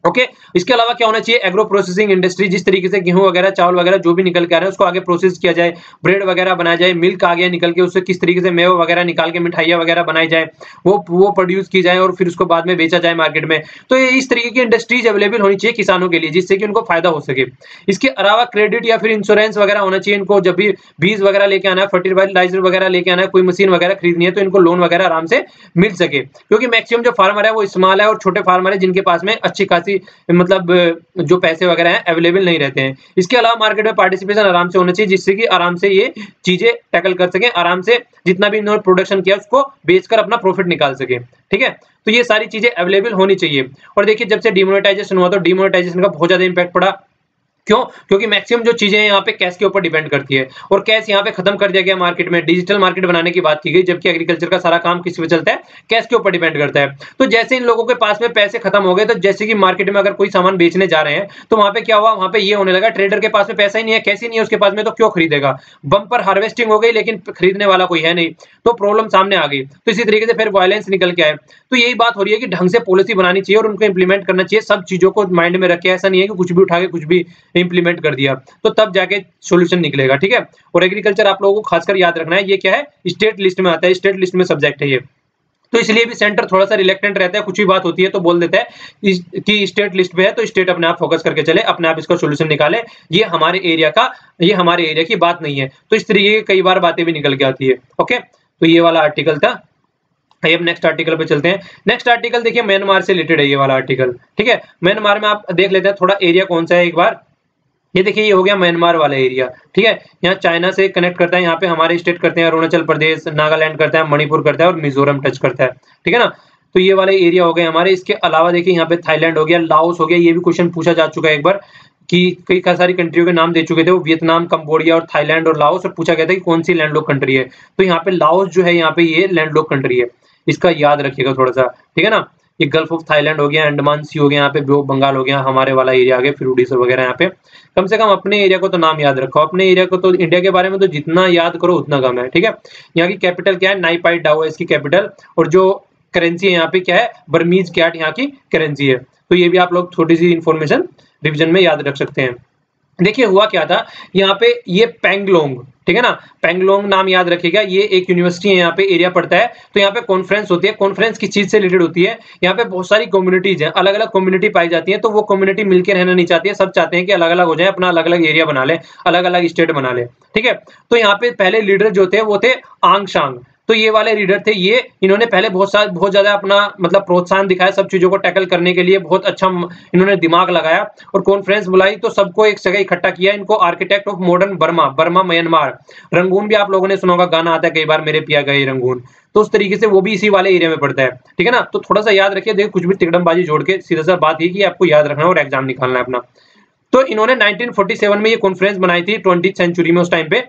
ओके। इसके अलावा क्या होना चाहिए, एग्रो प्रोसेसिंग इंडस्ट्री, जिस तरीके से गेहूं वगैरह चावल वगैरह जो भी निकल के आ रहे हैं उसको आगे प्रोसेस किया जाए, ब्रेड वगैरह बनाया जाए, मिल्क आ गया निकल के, उससे किस तरीके से मेवा वगैरह निकाल के मिठाइयाँ वगैरह बनाई जाए, वो प्रोड्यूस की जाए और फिर उसको बाद में बेचा जाए मार्केट में। तो ये इस तरीके की इंडस्ट्रीज अवेलेबल होनी चाहिए किसानों के लिए, जिससे कि उनको फायदा हो सके। इसके अलावा क्रेडिट या फिर इंश्योरेंस वगैरह होना चाहिए इनको, जब भी बीज वगैरह लेके आना है, फर्टिलाइजर वगैरह लेके आना है, कोई मशीन वगैरह खरीदनी है तो इनको लोन वगैरह आराम से मिल सके, क्योंकि मैक्सिमम जो फार्मर है वो स्मॉल है और छोटे फार्मर है जिनके पास में अच्छी खासी मतलब जो पैसे वगैरह हैं अवेलेबल नहीं रहते हैं। इसके अलावा मार्केट में पार्टिसिपेशन आराम से होना चाहिए, जिससे कि आराम से ये चीजें टैकल कर सकें, आराम से जितना भी इन्होंने प्रोडक्शन किया उसको बेचकर अपना प्रॉफिट निकाल सके, ठीक है। तो ये सारी चीजें अवेलेबल होनी चाहिए। और देखिए जब से डिमोनेटाइजेशन हुआ तो डिमोनेटाइजेशन का बहुत ज्यादा इंपैक्ट पड़ा। क्यों? क्योंकि मैक्सिमम जो चीजें हैं यहाँ पे कैश के ऊपर डिपेंड करती है, और कैश यहाँ पे खत्म कर दिया गया मार्केट में, डिजिटल मार्केट बनाने की बात की गई, जबकि एग्रीकल्चर का सारा काम किस पे चलता है, कैश के ऊपर डिपेंड करता है। तो जैसे इन लोगों के पास में पैसे खत्म हो गए, तो जैसे कि मार्केट में अगर कोई सामान बेचने जा रहे हैं तो वहां पे क्या हुआ, वहां पे ये होने लगा ट्रेडर के पास में पैसा ही नहीं है, कैश ही नहीं है उसके पास में, तो क्यों खरीदेगा। बम्पर हार्वेस्टिंग हो गई लेकिन खरीदने वाला कोई है नहीं, तो प्रॉब्लम सामने आ गई। तो इसी तरीके से फिर वायलेंस निकल के आए। तो यही बात हो रही है कि ढंग से पॉलिसी बनानी चाहिए और उनको इंप्लीमेंट करना चाहिए, सब चीजों को माइंड में रखे, ऐसा नहीं है कि कुछ भी उठा के कुछ भी इंप्लीमेंट कर दिया, तो तब जाके सॉल्यूशन निकलेगा, ठीक है। और एग्रीकल्चर आप लोगों को खासकर याद रखना है, ये क्या है, स्टेट लिस्ट में आता है, स्टेट लिस्ट में सब्जेक्ट है ये, तो इसलिए भी सेंटर थोड़ा सा रिलेक्टेंट रहता है, कुछ भी बात होती है तो बोल देता है कि स्टेट लिस्ट पे है, तो स्टेट अपने आप फोकस करके चले, अपने आप इसका सॉल्यूशन निकाले, ये हमारे एरिया की बात नहीं है। तो इस तरीके की कई बार बातें भी निकल के आती है। ओके, तो ये वाला आर्टिकल था। अब नेक्स्ट आर्टिकल पे चलते हैं। नेक्स्ट आर्टिकल देखिए म्यांमार से रिलेटेड है ये वाला आर्टिकल, ठीक है। म्यांमार में आप देख लेते हैं थोड़ा एरिया कौन सा है एक बार। ये देखिए ये हो गया म्यांमार वाला एरिया, ठीक है। यहाँ चाइना से कनेक्ट करता है, यहाँ पे हमारे स्टेट करते हैं अरुणाचल प्रदेश, नागालैंड करता है, मणिपुर करता है और मिजोरम टच करता है, ठीक है ना। तो ये वाले एरिया हो गए हमारे। इसके अलावा देखिए यहाँ पे थाईलैंड हो गया, लाओस हो गया, ये भी क्वेश्चन पूछा जा चुका है एक बार कि कई सारी कंट्रियों के नाम दे चुके थे वो, वियतनाम, कंबोडिया और थाईलैंड और लाओस, और पूछा गया था कि कौन सी लैंडलॉक कंट्री है। तो यहाँ पे लाओस जो है, यहाँ पे ये लैंडलॉक कंट्री है, इसका याद रखिएगा थोड़ा सा, ठीक है ना। ये गल्फ ऑफ थाईलैंड हो गया, अंडमान सी हो गया, यहाँ पे बे ऑफ बंगाल हो गया, हमारे वाला एरिया आ गया, फिर उड़ीसा वगैरह। यहाँ पे कम से कम अपने एरिया को तो नाम याद रखो, अपने एरिया को तो, इंडिया के बारे में तो जितना याद करो उतना कम है, ठीक है। यहाँ की कैपिटल क्या है, नाईपाई डाओ है इसकी कैपिटल, और जो करेंसी है यहाँ पे क्या है, बर्मीज कैट यहाँ की करेंसी है। तो ये भी आप लोग छोटी सी इंफॉर्मेशन रिविजन में याद रख सकते हैं। देखिए हुआ क्या था यहाँ पे, ये पैंगलोंग, ठीक है ना, पैंगलोंग नाम याद रखिएगा, ये एक यूनिवर्सिटी है, यहाँ पे एरिया पड़ता है। तो यहाँ पे कॉन्फ्रेंस होती है, कॉन्फ्रेंस किस चीज से रिलेटेड होती है, यहाँ पे बहुत सारी कम्युनिटीज हैं, अलग अलग कम्युनिटी पाई जाती है, तो वो कम्युनिटी मिलकर रहना नहीं चाहती है, सब चाहते हैं कि अलग अलग हो जाए, अपना अलग अलग एरिया बना ले, अलग अलग स्टेट बना ले, ठीक है। तो यहाँ पे पहले लीडर जो थे वो थे आंग सांग, तो ये वाले लीडर थे, ये इन्होंने पहले बहुत ज्यादा अपना मतलब प्रोत्साहन दिखाया सब चीजों को टैकल करने के लिए, बहुत अच्छा इन्होंने दिमाग लगाया और कॉन्फ्रेंस बुलाई, तो सबको एक जगह इकट्ठा किया। इनको architect of modern Burma Myanmar, Rangoon भी आप लोगों ने सुना होगा, गाना आता है कई बार, मेरे पिया गए रंगून, तो उस तरीके से वो भी इसी वाले एरिया में पड़ता है, ठीक है ना। तो थोड़ा सा याद रखिए, देखिए कुछ भी तिकड़मबाजी जोड़ के, सीधा सा बात ये कि आपको याद रखना है और एग्जाम निकालना है अपना। तो इन्होंने 1947 में ये कॉन्फ्रेंस बनाई थी, 20th सेंचुरी में उस टाइम पे,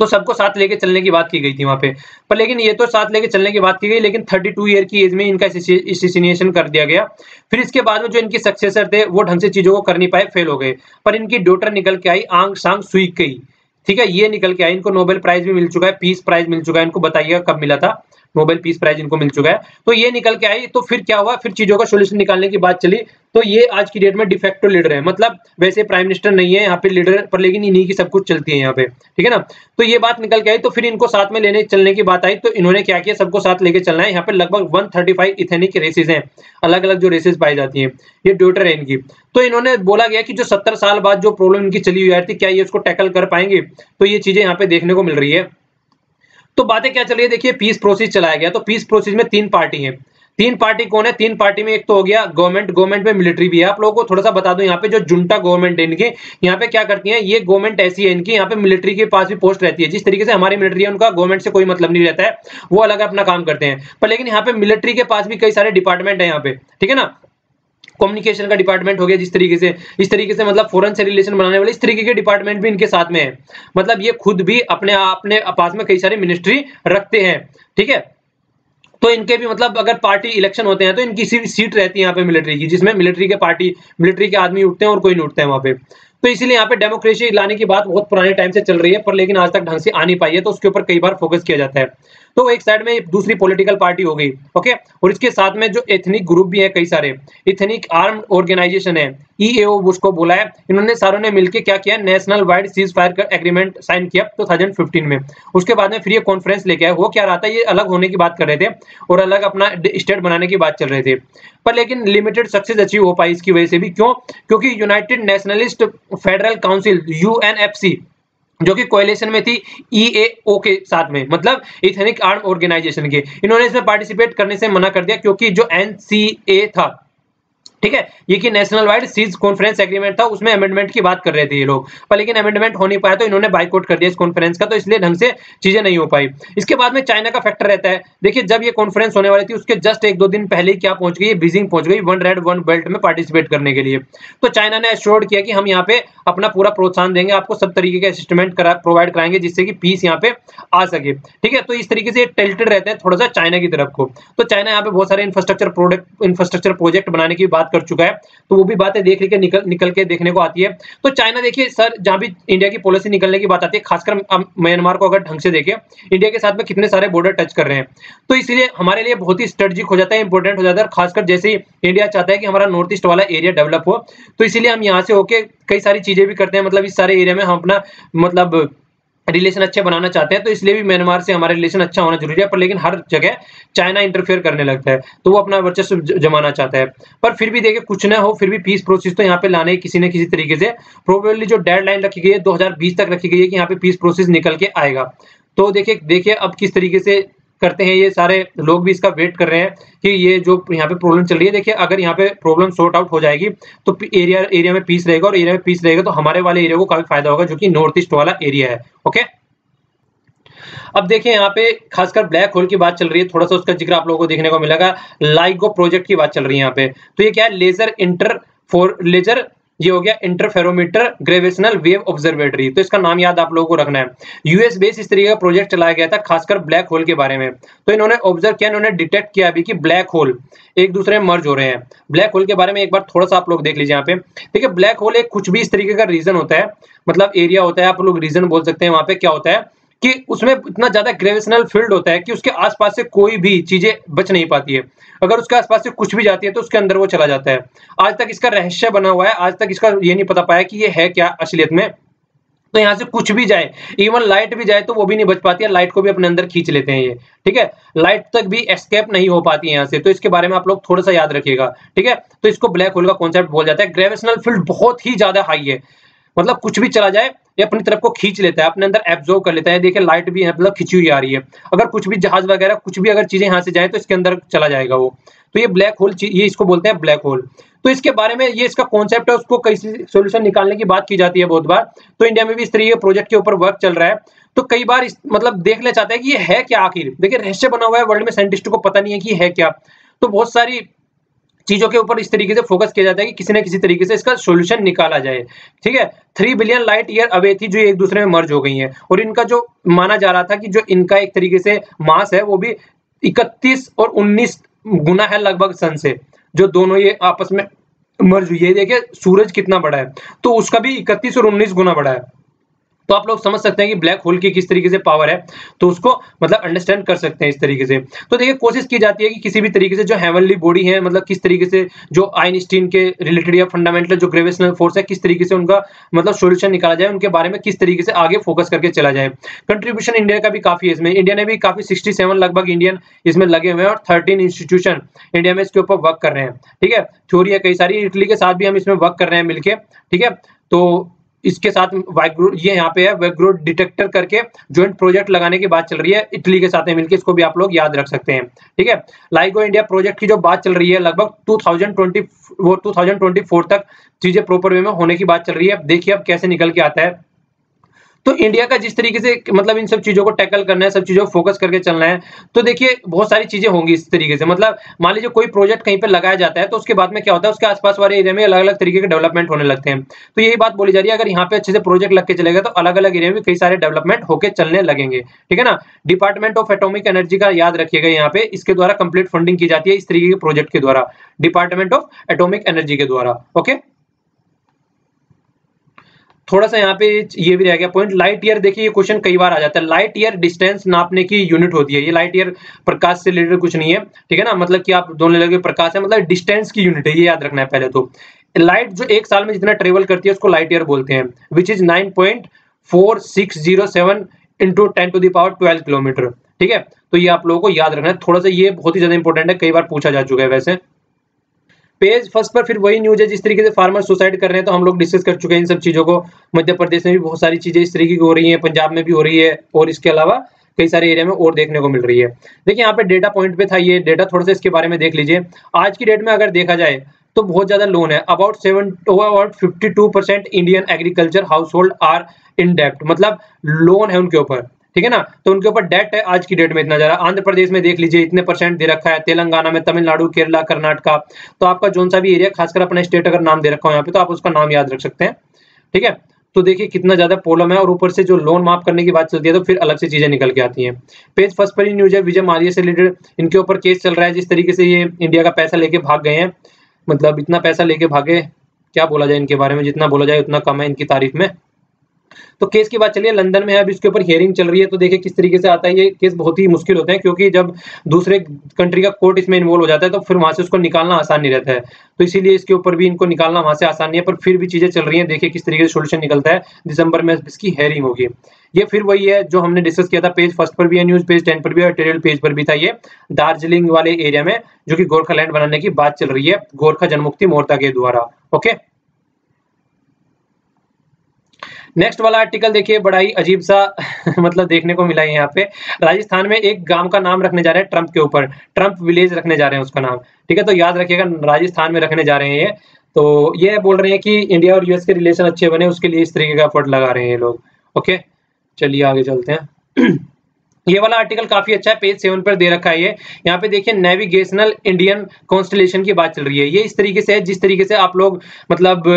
तो सबको साथ लेके चलने की बात की गई थी वहां पे। पर लेकिन ये तो साथ लेके चलने की बात की गई, लेकिन 32 ईयर की एज में इनका एसिसिनेशन कर दिया गया। फिर इसके बाद में जो इनके सक्सेसर थे वो ढंग से चीजों को कर नहीं पाए, फेल हो गए। पर इनकी डॉटर निकल के आई, आंग सांग सुई कई, ठीक है, ये निकल के आई, इनको नोबेल प्राइज भी मिल चुका है, पीस प्राइज मिल चुका है इनको। बताइएगा कब मिला था, नोबेल पीस प्राइज इनको मिल चुका है। तो ये निकल के आई, तो फिर क्या हुआ, फिर चीजों का सोल्यूशन निकालने की बात चली। तो ये आज की डेट में डिफेक्टो लीडर है, मतलब वैसे प्राइम मिनिस्टर नहीं है यहाँ पे लीडर पर, लेकिन इन्हीं की सब कुछ चलती है यहाँ पे, ठीक है ना। तो ये बात निकल के आई, तो फिर इनको साथ में लेने चलने की बात आई, तो इन्होंने क्या किया, सबको साथ लेके चलना है। यहाँ पे लगभग 135 इथेनिक रेसेस हैं, अलग अलग जो रेसेस पाई जाती हैं, ये ड्यूटर है इनकी। तो इन्होंने बोला गया कि जो 70 साल बाद जो प्रॉब्लम इनकी चली हुई आ रही थी, क्या ये उसको टैकल कर पाएंगे। तो ये चीजें यहाँ पे देखने को मिल रही है। तो बातें क्या चल रही है, देखिए पीस प्रोसेस चलाया गया। तो पीस प्रोसेस में 3 पार्टी हैं। 3 पार्टी कौन है, 3 पार्टी में एक तो हो गया गवर्नमेंट में मिलिट्री भी है। आप लोगों को थोड़ा सा बता दूं, यहाँ पे जो जुंटा गवर्नमेंट है इनकी, यहाँ पे क्या करती है, ये गवर्नमेंट ऐसी है इनकी, यहाँ पे मिलिट्री के पास भी पोस्ट रहती है। जिस तरीके से हमारी मिलिट्री है, उनका गवर्नमेंट से कोई मतलब नहीं रहता है, वो अलग अपना काम करते हैं। पर लेकिन यहाँ पे मिलिट्री के पास भी कई सारे डिपार्टमेंट है यहाँ पे, ठीक है ना। कम्युनिकेशन का डिपार्टमेंट हो गया, जिस तरीके से इस तरीके से मतलब फॉरेन से रिलेशन बनाने वाले इस तरीके के डिपार्टमेंट भी इनके साथ में है। मतलब ये खुद भी अपने पास में कई सारे मिनिस्ट्री रखते हैं, ठीक है। तो इनके भी मतलब अगर पार्टी इलेक्शन होते हैं तो इनकी सीट रहती है यहाँ पे मिलिट्री की, जिसमें मिलिट्री के आदमी उठते हैं और कोई नहीं उठते हैं वहां पे। तो इसलिए यहाँ पे डेमोक्रेसी लाने की बात बहुत पुराने टाइम से चल रही है, पर लेकिन आज तक ढंग से आ नहीं पाई है, तो उसके ऊपर कई बार फोकस किया जाता है। तो एक साइड में दूसरी पॉलिटिकल पार्टी हो गई, ओके। और इसके साथ में जो एथनिक ग्रुप भी है कई सारे, एथनिक आर्म्ड ऑर्गेनाइजेशन है, ईएओ उसको बोला है, इन्होंने सारों ने मिलकर क्या किया, नेशनल वाइड सीज फायर का एग्रीमेंट साइन किया 2015 में। उसके बाद में फिर ये कॉन्फ्रेंस लेके आए। हो क्या रहा था, ये अलग होने की बात कर रहे थे और अलग अपना स्टेट बनाने की बात चल रहे थे, पर लेकिन लिमिटेड सक्सेस अचीव हो पाई इसकी वजह से भी। क्यों, क्योंकि यूनाइटेड नेशनलिस्ट फेडरल काउंसिल यूएनएफसी जो कि कोएलिशन में थी ईएओ के साथ में, मतलब इथेनिक आर्म ऑर्गेनाइजेशन के, इन्होंने इसमें पार्टिसिपेट करने से मना कर दिया, क्योंकि जो एनसीए था, ठीक है, ये कि national wide cease conference agreement था, उसमें अमेंडमेंट की बात कर रहे थे ये लोग, पर लेकिन अमेंडमेंट हो नहीं पाया, तो इन्होंने बाइकआउट कर दिया इस कॉन्फ्रेंस का। तो इसलिए ढंग से चीजें नहीं हो पाई। इसके बाद में चाइना का फैक्टर रहता है। देखिए जब ये कॉन्फ्रेंस होने वाली थी, उसके जस्ट 1-2 दिन पहले ही क्या पहुंच गई, बीजिंग पहुंच गई वन रेड वन बेल्ट में पार्टिसिपेट करने के लिए। तो चाइना ने एश्योर्ड किया कि हम यहाँ पे अपना पूरा प्रोत्साहन देंगे, आपको सब तरीके के असिस्टमेंट प्रोवाइड कराएंगे, जिससे कि पीस यहाँ पे आ सके, ठीक है। तो इस तरीके से टिल्टेड रहते हैं थोड़ा सा चाइना की तरफ को। तो चाइना यहाँ पे बहुत सारे इंफ्रास्ट्रक्चर प्रोजेक्ट बनाने की बात कर चुका है, तो वो भी बातें देख के निकल के देखने को आती है। तो चाइना देखिए सर, जहां भी इंडिया की पॉलिसी निकलने की बात आती है, खासकर म्यांमार को अगर ढंग से देखें, इंडिया के साथ में कितने सारे बॉर्डर टच कर रहे हैं, तो इसलिए हमारे लिए बहुत ही स्ट्रेटेजिक हो जाता है, इंपॉर्टेंट हो जाता है। खासकर जैसे ही इंडिया चाहता है कि हमारा नॉर्थ ईस्ट वाला एरिया डेवलप हो, तो इसीलिए हम यहाँ से होके कई सारी चीजें भी करते हैं, मतलब इस सारे एरिया में हम अपना मतलब रिलेशन अच्छे बनाना चाहते हैं। तो इसलिए भी म्यांमार से हमारा रिलेशन अच्छा होना जरूरी है, पर लेकिन हर जगह चाइना इंटरफेयर करने लगता है, तो वो अपना वर्चस्व जमाना चाहता है। पर फिर भी देखिए कुछ ना हो, फिर भी पीस प्रोसेस तो यहाँ पे लाने है किसी न किसी तरीके से। प्रोबेबली जो डेडलाइन रखी गई है 2020 तक रखी गई है कि यहाँ पे पीस प्रोसेस निकल के आएगा। तो देखिए अब किस तरीके से करते हैं, ये सारे लोग भी इसका वेट कर रहे हैं कि ये जो यहाँ पे प्रॉब्लम चल रही है, देखिए अगर यहाँ पे प्रॉब्लम सॉर्ट आउट हो जाएगी तो एरिया में पीस रहेगा, और एरिया में पीस रहेगा तो हमारे वाले एरिया को काफी फायदा होगा, जो कि नॉर्थ ईस्ट वाला एरिया है, ओके। अब देखिए यहाँ पे खासकर ब्लैक होल की बात चल रही है, थोड़ा सा उसका जिक्र आप लोगों को देखने को मिलेगा। लाइगो प्रोजेक्ट की बात चल रही है यहाँ पे। तो ये क्या है, लेजर ये हो गया इंटरफेरोमीटर ग्रेविटेशनल वेव ऑब्जर्वेटरी। तो इसका नाम याद आप लोगों को रखना है। यूएस बेस इस तरीके का प्रोजेक्ट चलाया गया था, खासकर ब्लैक होल के बारे में। तो इन्होंने ऑब्जर्व किया, इन्होंने डिटेक्ट किया अभी कि ब्लैक होल एक दूसरे में मर्ज हो रहे हैं। ब्लैक होल के बारे में एक बार थोड़ा सा आप लोग देख लीजिए यहाँ पे। देखिए ब्लैक होल एक कुछ भी इस तरीके का रीजन होता है, मतलब एरिया होता है, आप लोग रीजन बोल सकते हैं। वहां पे क्या होता है कि उसमें इतना ज्यादा ग्रेविटेशनल फील्ड होता है कि उसके आसपास से कोई भी चीजें बच नहीं पाती है। अगर उसके आसपास से कुछ भी जाती है तो उसके अंदर वो चला जाता है। आज तक इसका रहस्य बना हुआ है, आज तक इसका ये नहीं पता पाया कि ये है क्या असलियत में। तो यहाँ से कुछ भी जाए, इवन लाइट भी जाए तो वो भी नहीं बच पाती है, लाइट को भी अपने अंदर खींच लेते हैं ये, ठीक है। लाइट तक भी एस्केप नहीं हो पाती है यहाँ से, तो इसके बारे में आप लोग थोड़ा सा याद रखिएगा, ठीक है। तो इसको ब्लैक होल का कॉन्सेप्ट बोल जाता है। ग्रेविटेशनल फील्ड बहुत ही ज्यादा हाई है, मतलब कुछ भी चला जाए ये अपनी तरफ को खींच लेता है, अपने अंदर एब्जॉर्ब कर लेता है। देखिए लाइट भी मतलब खिंची हुई आ रही है, अगर कुछ भी जहाज वगैरह कुछ भी अगर चीजें यहाँ से जाए तो इसके अंदर चला जाएगा वो। तो ये ब्लैक होल, ये इसको बोलते हैं ब्लैक होल। तो इसके बारे में ये इसका कॉन्सेप्ट है, उसको कई सोल्यूशन निकालने की बात की जाती है बहुत बार। तो इंडिया में भी इस तरीके के प्रोजेक्ट के ऊपर वर्क चल रहा है। तो कई बार मतलब देख ले चाहता है कि ये है क्या आखिर। देखिए रहस्य बना हुआ है, वर्ल्ड में साइंटिस्टों को पता नहीं है कि है क्या। तो बहुत सारी चीजों के ऊपर इस तरीके से फोकस किया जाता है कि किसी न किसी तरीके से इसका सॉल्यूशन निकाला जाए, ठीक है। 3 बिलियन लाइट ईयर अवे थी जो एक दूसरे में मर्ज हो गई हैं, और इनका जो माना जा रहा था कि जो इनका एक तरीके से मास है वो भी 31 और 19 गुना है लगभग सन से, जो दोनों ये आपस में मर्ज हुई है। देखिए सूरज कितना बड़ा है, तो उसका भी 31 और 19 गुना बड़ा है। तो आप लोग समझ सकते हैं कि ब्लैक होल की किस तरीके से पावर है, तो उसको मतलब अंडरस्टैंड कर सकते हैं इस तरीके से। तो देखिए कोशिश की जाती है कि किसी भी तरीके से जो हेवनली बॉडी है, मतलब किस तरीके से जो आइंस्टीन के रिलेटेड या फंडामेंटल जो ग्रेविटेशनल फोर्स है, किस तरीके से उनका मतलब सॉल्यूशन निकाला जाए, उनके बारे में किस तरीके से आगे फोकस करके चला जाए। कंट्रीब्यूशन इंडिया का भी काफी है इसमें, इंडिया ने भी काफी 67 लगभग इंडियन इसमें लगे हुए हैं और 13 इंस्टीट्यूशन इंडिया में इसके ऊपर वर्क कर रहे हैं। ठीक है, थ्योरी है कई सारी, इटली के साथ भी हम इसमें वर्क कर रहे हैं मिलके। ठीक है, तो इसके साथ ये यहाँ पे है वाइग्रो डिटेक्टर करके ज्वाइंट प्रोजेक्ट लगाने की बात चल रही है इटली के साथ में मिलकर, इसको भी आप लोग याद रख सकते हैं। ठीक है, लाइगो इंडिया प्रोजेक्ट की जो बात चल रही है लगभग 2024 तक चीजें प्रॉपर वे में होने की बात चल रही है। देखिए अब कैसे निकल के आता है। तो इंडिया का जिस तरीके से मतलब इन सब चीजों को टैकल करना है, सब चीजों को फोकस करके चलना है, तो देखिए बहुत सारी चीजें होंगी इस तरीके से। मतलब मान लीजिए कोई प्रोजेक्ट कहीं पे लगाया जाता है, तो उसके बाद में क्या होता है, उसके आसपास वाले एरिया में अलग अलग तरीके के डेवलपमेंट होने लगते हैं। तो यही बात बोली जा रही है, अगर यहाँ पे अच्छे से प्रोजेक्ट लग के चलेगा तो अलग अलग एरिया में कई सारे डेवलपमेंट होकर चलने लगेंगे। ठीक है ना, डिपार्टमेंट ऑफ एटॉमिक एनर्जी का याद रखिएगा, यहाँ पे इसके द्वारा कंप्लीट फंडिंग की जाती है इस तरीके के प्रोजेक्ट के द्वारा, डिपार्टमेंट ऑफ एटॉमिक एनर्जी के द्वारा। ओके, थोड़ा सा यहाँ पे ये भी रह गया पॉइंट, लाइट ईयर। देखिए ये क्वेश्चन कई बार आ जाता है, लाइट ईयर डिस्टेंस नापने की यूनिट होती है। ये लाइट ईयर प्रकाश से रिलेटेड कुछ नहीं है, ठीक है ना, मतलब कि आप दोनों लगे प्रकाश है, मतलब डिस्टेंस की यूनिट है, ये याद रखना है पहले तो। लाइट जो एक साल में जितना ट्रेवल करती है उसको लाइट ईयर बोलते हैं, विच इज 9.4607 इंटू 10⁻12 किलोमीटर। ठीक है, तो ये आप लोगों को याद रखना है, थोड़ा सा ये बहुत ही ज्यादा इंपॉर्टेंट है, कई बार पूछा जा चुका है। वैसे पेज फर्स्ट पर फिर वही न्यूज है, जिस तरीके से फार्मर सुसाइड कर रहे हैं, तो हम लोग डिस्कस कर चुके हैं इन सब चीजों को। मध्य प्रदेश में भी बहुत सारी चीजें इस तरीके की हो रही है, पंजाब में भी हो रही है, और इसके अलावा कई सारे एरिया में और देखने को मिल रही है। देखिए यहाँ पे डेटा पॉइंट पे था, ये डेटा थोड़ा सा इसके बारे में देख लीजिए। आज की डेट में अगर देखा जाए तो बहुत ज्यादा लोन है, about 52% Indian agriculture household are in डेप्ट, मतलब लोन है उनके ऊपर। ठीक है ना, तो उनके ऊपर डेट है आज की डेट में इतना ज्यादा। आंध्र प्रदेश में देख लीजिए इतने परसेंट दे रखा है, तेलंगाना में, तमिलनाडु, केरला, कर्नाटका, तो आपका जोन सा भी एरिया, खासकर अपना स्टेट अगर नाम दे रखा हो यहाँ पे, तो आप उसका नाम याद रख सकते हैं। ठीक है, तो देखिए कितना ज्यादा प्रॉब्लम है, और ऊपर से जो लोन माफ करने की बात चलती है तो फिर अलग से चीजें निकल के आती हैं। पेज फर्स्ट पर ही न्यूज है, विजय माल्या से रिलेटेड इनके ऊपर केस चल रहा है, जिस तरीके से ये इंडिया का पैसा लेके भाग गए हैं, मतलब इतना पैसा लेके भागे, क्या बोला जाए इनके बारे में, जितना बोला जाए उतना कम है इनकी तारीफ में। तो केस की बात चलिए, लंदन में है, अभी इसके ऊपर हियरिंग चल रही है। तो देखिए किस तरीके से आता है, ये केस बहुत ही मुश्किल होते हैं, क्योंकि जब दूसरे कंट्री का कोर्ट इसमें इन्वॉल्व हो जाता है तो फिर वहां से उसको निकालना आसान नहीं रहता है। तो इसीलिए इसके ऊपर भी इनको निकालना वहां से आसान नहीं है, पर फिर भी चीजें चल रही है। देखिए किस तरीके से सोल्यूशन निकलता है, दिसंबर में इसकी हियरिंग होगी। ये फिर वही है जो हमने डिस्कस किया था, पेज फर्स्ट पर भी है न्यूज, पेज 10 पर भी है, टेरियल पेज पर भी था। ये दार्जिलिंग वाले एरिया में जो कि गोरखालैंड बनाने की बात चल रही है गोरखा जनमुक्ति मोर्चा के द्वारा। ओके, नेक्स्ट वाला आर्टिकल देखिए, बड़ा ही अजीब सा मतलब देखने को मिला है यहाँ पे। राजस्थान में एक गांव का नाम रखने जा रहे हैं ट्रंप के ऊपर, ट्रंप विलेज रखने जा रहे हैं उसका नाम। ठीक है, तो याद रखिएगा राजस्थान में रखने जा रहे हैं ये। तो ये बोल रहे हैं कि इंडिया और यूएस के रिलेशन अच्छे बने, उसके लिए इस तरीके का एफर्ट लगा रहे हैं ये लोग। ओके, चलिए आगे चलते हैं। ये वाला आर्टिकल काफी अच्छा है, पेज 7 पर दे रखा है ये। यहाँ पे देखिए नेविगेशनल इंडियन कॉन्स्टलेशन की बात चल रही है। ये इस तरीके से है जिस तरीके से आप लोग मतलब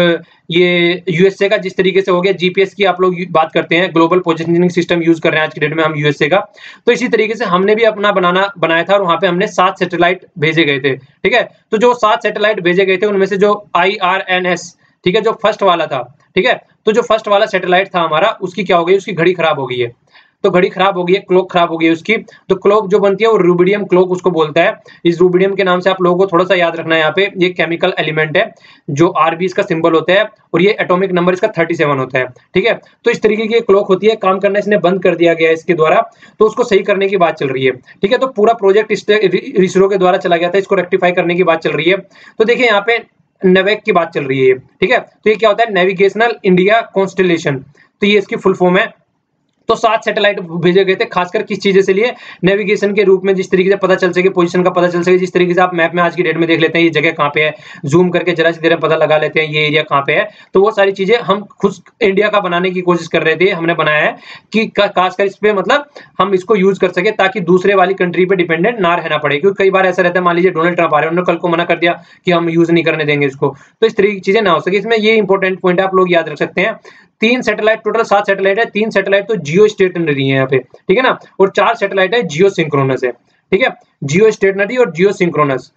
ये यूएसए का जिस तरीके से हो गया, जीपीएस की आप लोग बात करते हैं, ग्लोबल पोजिशनिंग सिस्टम यूज कर रहे हैं आज की डेट में हम यूएसए का। तो इसी तरीके से हमने भी अपना बनाया था, और वहां पे हमने 7 सैटेलाइट भेजे गए थे। ठीक है, तो जो 7 सैटेलाइट भेजे गए थे उनमें से जो IRNS, ठीक है, जो फर्स्ट वाला था, ठीक है, तो जो फर्स्ट वाला सैटेलाइट था हमारा, उसकी क्या हो गई, उसकी घड़ी खराब हो गई है। तो घड़ी खराब हो गई है, क्लॉक खराब हो गई है उसकी। तो क्लॉक जो बनती है वो रूबिडियम क्लॉक उसको बोलता है। इस रूबिडियम के नाम से आप लोगों को थोड़ा सा याद रखना है। यहाँ पे ये केमिकल एलिमेंट है, जो आरबी इसका सिंबल होता है, और ये एटॉमिक नंबर इसका 37 होता है। ठीक है, तो इस तरीके की क्लॉक होती है, काम करना इसने बंद कर दिया गया है इसके द्वारा, तो उसको सही करने की बात चल रही है। ठीक है, तो पूरा प्रोजेक्ट इसरो के द्वारा चला गया था, इसको रेक्टिफाई करने की बात चल रही है। तो देखिए यहाँ पे नेवेक की बात चल रही है। ठीक है, तो ये क्या होता है, नेविगेशनल इंडिया कॉन्स्टलेशन, तो ये इसकी फुल फॉर्म है। तो 7 सैटेलाइट भेजे गए थे, खासकर किस चीजें से लिए, नेविगेशन के रूप में, जिस तरीके से पता चल सके, पोजीशन का पता चल सके। जिस तरीके से आप मैप में आज की डेट में देख लेते हैं ये जगह कहाँ पे है, जूम करके जरा सी देर में पता लगा लेते हैं ये एरिया कहाँ पे है। तो वो सारी चीजें हम खुद इंडिया का बनाने की कोशिश कर रहे थे, हमने बनाया है कि खासकर इस पे मतलब हम इसको यूज कर सके, ताकि दूसरे वाली कंट्री पे डिपेंडेंट ना रहना पड़े। क्योंकि कई बार ऐसा रहता है, मान लीजिए डोनाल्ड ट्रंप आ रहे हैं, उन्होंने कल को मना कर दिया कि हम यूज नहीं करने देंगे इसको, तो इस तरीके की चीजें ना हो सके। इसमें ये इंपॉर्टेंट पॉइंट आप लोग याद रख सकते हैं। 3 सैटेलाइट, टोटल 7 सैटेलाइट है, 3 सैटेलाइट तो जियो स्टेशनरी है यहाँ पे, ठीक है ना, और 4 सैटेलाइट है जियो सिंक्रोनस है। ठीक है, जियो स्टेशनरी और जियो सिंक्रोनस,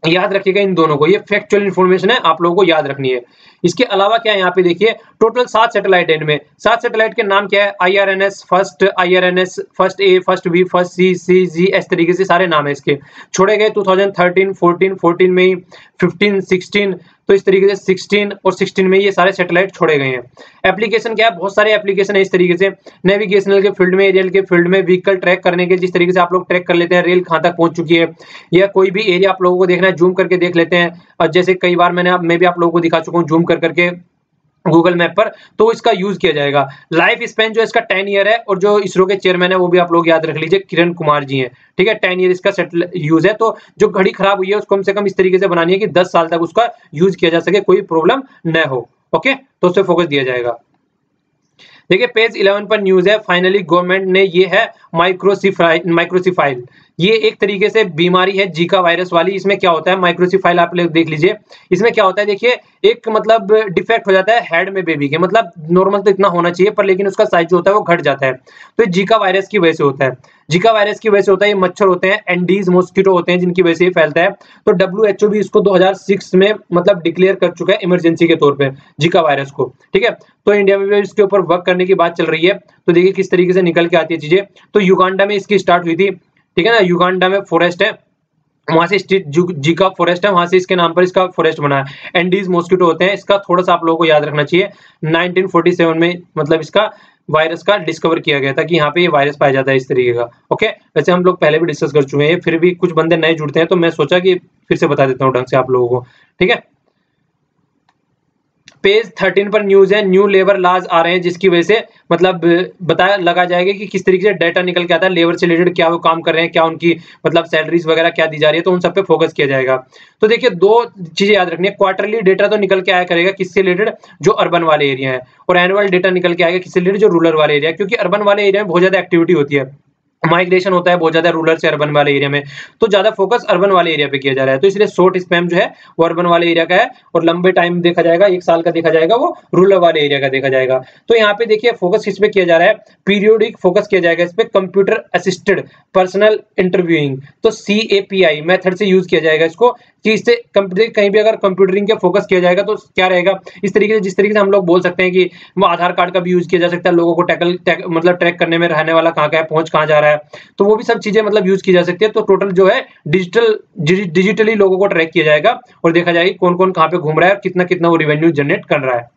याद रखिएगा इन दोनों को, ये फैक्चुअल इंफॉर्मेशन है, आप लोगों को याद रखनी है। इसके अलावा क्या है यहाँ पे देखिए टोटल 7 सैटेलाइट है इनमें। 7 सैटेलाइट के नाम क्या है, IRNS first, IRNS first A, first B, first सी, सी जी, इस तरीके से सारे नाम है इसके। छोड़े गए 2013, 14 में ही, 15, 16, तो इस तरीके से 16 और 16 में ये सारे सैटेलाइट छोड़े गए हैं। एप्लीकेशन क्या है, बहुत सारे एप्लीकेशन है इस तरीके से, नेविगेशनल के फील्ड में, एरियल के फील्ड में, व्हीकल ट्रैक करने के, जिस तरीके से आप लोग ट्रैक कर लेते हैं रेल कहां तक पहुंच चुकी है, या कोई भी एरिया आप लोगों को देखना है जूम करके देख लेते हैं। और जैसे कई बार मैं भी आप लोगों को दिखा चुका हूं जूम कर करके गूगल मैप पर, तो इसका यूज किया जाएगा। लाइफ स्पेन जो इसका 10 ईयर है, और जो इसरो के चेयरमैन है वो भी आप लोग याद रख लीजिए, किरण कुमार जी हैं, ठीक है। 10 ईयर इसका यूज है। तो जो घड़ी खराब हुई है उसको कम से कम इस तरीके से बनानी है कि 10 साल तक उसका यूज किया जा सके, कोई प्रॉब्लम न हो। ओके, तो उस पर फोकस दिया जाएगा। देखिए पेज 11 पर न्यूज है, फाइनली गवर्नमेंट ने, ये है माइक्रोसिफाइल, ये एक तरीके से बीमारी है जीका वायरस वाली। इसमें क्या होता है, माइक्रोसिफाइल आप लोग देख लीजिए, इसमें क्या होता है देखिए, एक मतलब डिफेक्ट हो जाता है हेड में बेबी के, मतलब नॉर्मल तो इतना होना चाहिए पर लेकिन उसका साइज जो होता है वो घट जाता है, तो जीका वायरस की वजह से होता है। जीका वायरस की वजह से होता है, ये मच्छर होते हैं, एंडीज मॉस्किटो होते हैं जिनकी वजह से ये फैलता है। तो WHO भी इसको 2006 में मतलब डिक्लेयर कर चुका है इमरजेंसी के तौर पे जीका वायरस को, ठीक है। तो इंडिया में भी इसके ऊपर वर्क करने की बात चल रही है। तो देखिए किस तरीके से निकल के आती है चीजें। तो युगांडा में इसकी स्टार्ट हुई थी, ठीक है ना, युगांडा में फॉरेस्ट है, वहां से स्ट्रीट जीका फॉरेस्ट है, वहां से इसके नाम पर इसका फॉरेस्ट बना है। एंडीज मॉस्किटो होते हैं, इसका थोड़ा सा आप लोगों को याद रखना चाहिए। 1947 में मतलब इसका वायरस का डिस्कवर किया गया था कि यहाँ पे ये वायरस पाया जाता है इस तरीके का। ओके, वैसे हम लोग पहले भी डिस्कस कर चुके हैं, फिर भी कुछ बंदे नए जुड़ते हैं तो मैं सोचा कि फिर से बता देता हूँ ढंग से आप लोगों को, ठीक है। पेज 13 पर न्यूज है, न्यू लेबर लॉज आ रहे हैं जिसकी वजह से मतलब बताया लगा जाएगा कि किस तरीके से डाटा निकल के आता है, लेबर से रिलेटेड क्या वो काम कर रहे हैं, क्या उनकी मतलब सैलरीज वगैरह क्या दी जा रही है, तो उन सब पे फोकस किया जाएगा। तो देखिए दो चीजें याद रखनी है, क्वार्टरली डेटा तो निकल के आया करेगा किससे रिलेटेड, जो अर्बन वाले एरिया है, और एनुअल डेटा निकल के आएगा किससे रिलेटेड, जो रूरल वाले एरिया, क्योंकि अर्बन वाले एरिया में बहुत ज्यादा एक्टिविटी होती है, माइग्रेशन होता है बहुत ज्यादा रूरल से अर्बन वाले एरिया में, तो ज्यादा फोकस अर्बन वाले एरिया पे किया जा रहा है। तो इसलिए शॉर्ट स्पैम जो है वो अर्बन वाले एरिया का है, और लंबे टाइम देखा जाएगा, 1 साल का देखा जाएगा वो रूरल वाले एरिया का देखा जाएगा। तो यहाँ पे देखिए फोकस किस पे किया जा रहा है, पीरियोडिक फोकस किया जाएगा इस पे, कंप्यूटर असिस्टेड पर्सनल इंटरव्यूइंग, तो CAPI मेथड से यूज किया जाएगा इसको, कि इससे कहीं भी अगर कंप्यूटरिंग के फोकस किया जाएगा तो क्या रहेगा, इस तरीके से जिस तरीके से हम लोग बोल सकते हैं कि वो आधार कार्ड का भी यूज किया जा सकता है, लोगों को मतलब ट्रैक करने में, रहने वाला कहाँ का है, पहुंच कहाँ जा रहा है, तो वो भी सब चीजें मतलब यूज की जा सकती है। तो टोटल जो है डिजिटली लोगों को ट्रैक किया जाएगा और देखा जाएगा कौन कौन कहाँ पे घूम रहा है और कितना कितना वो रेवेन्यू जनरेट कर रहा है।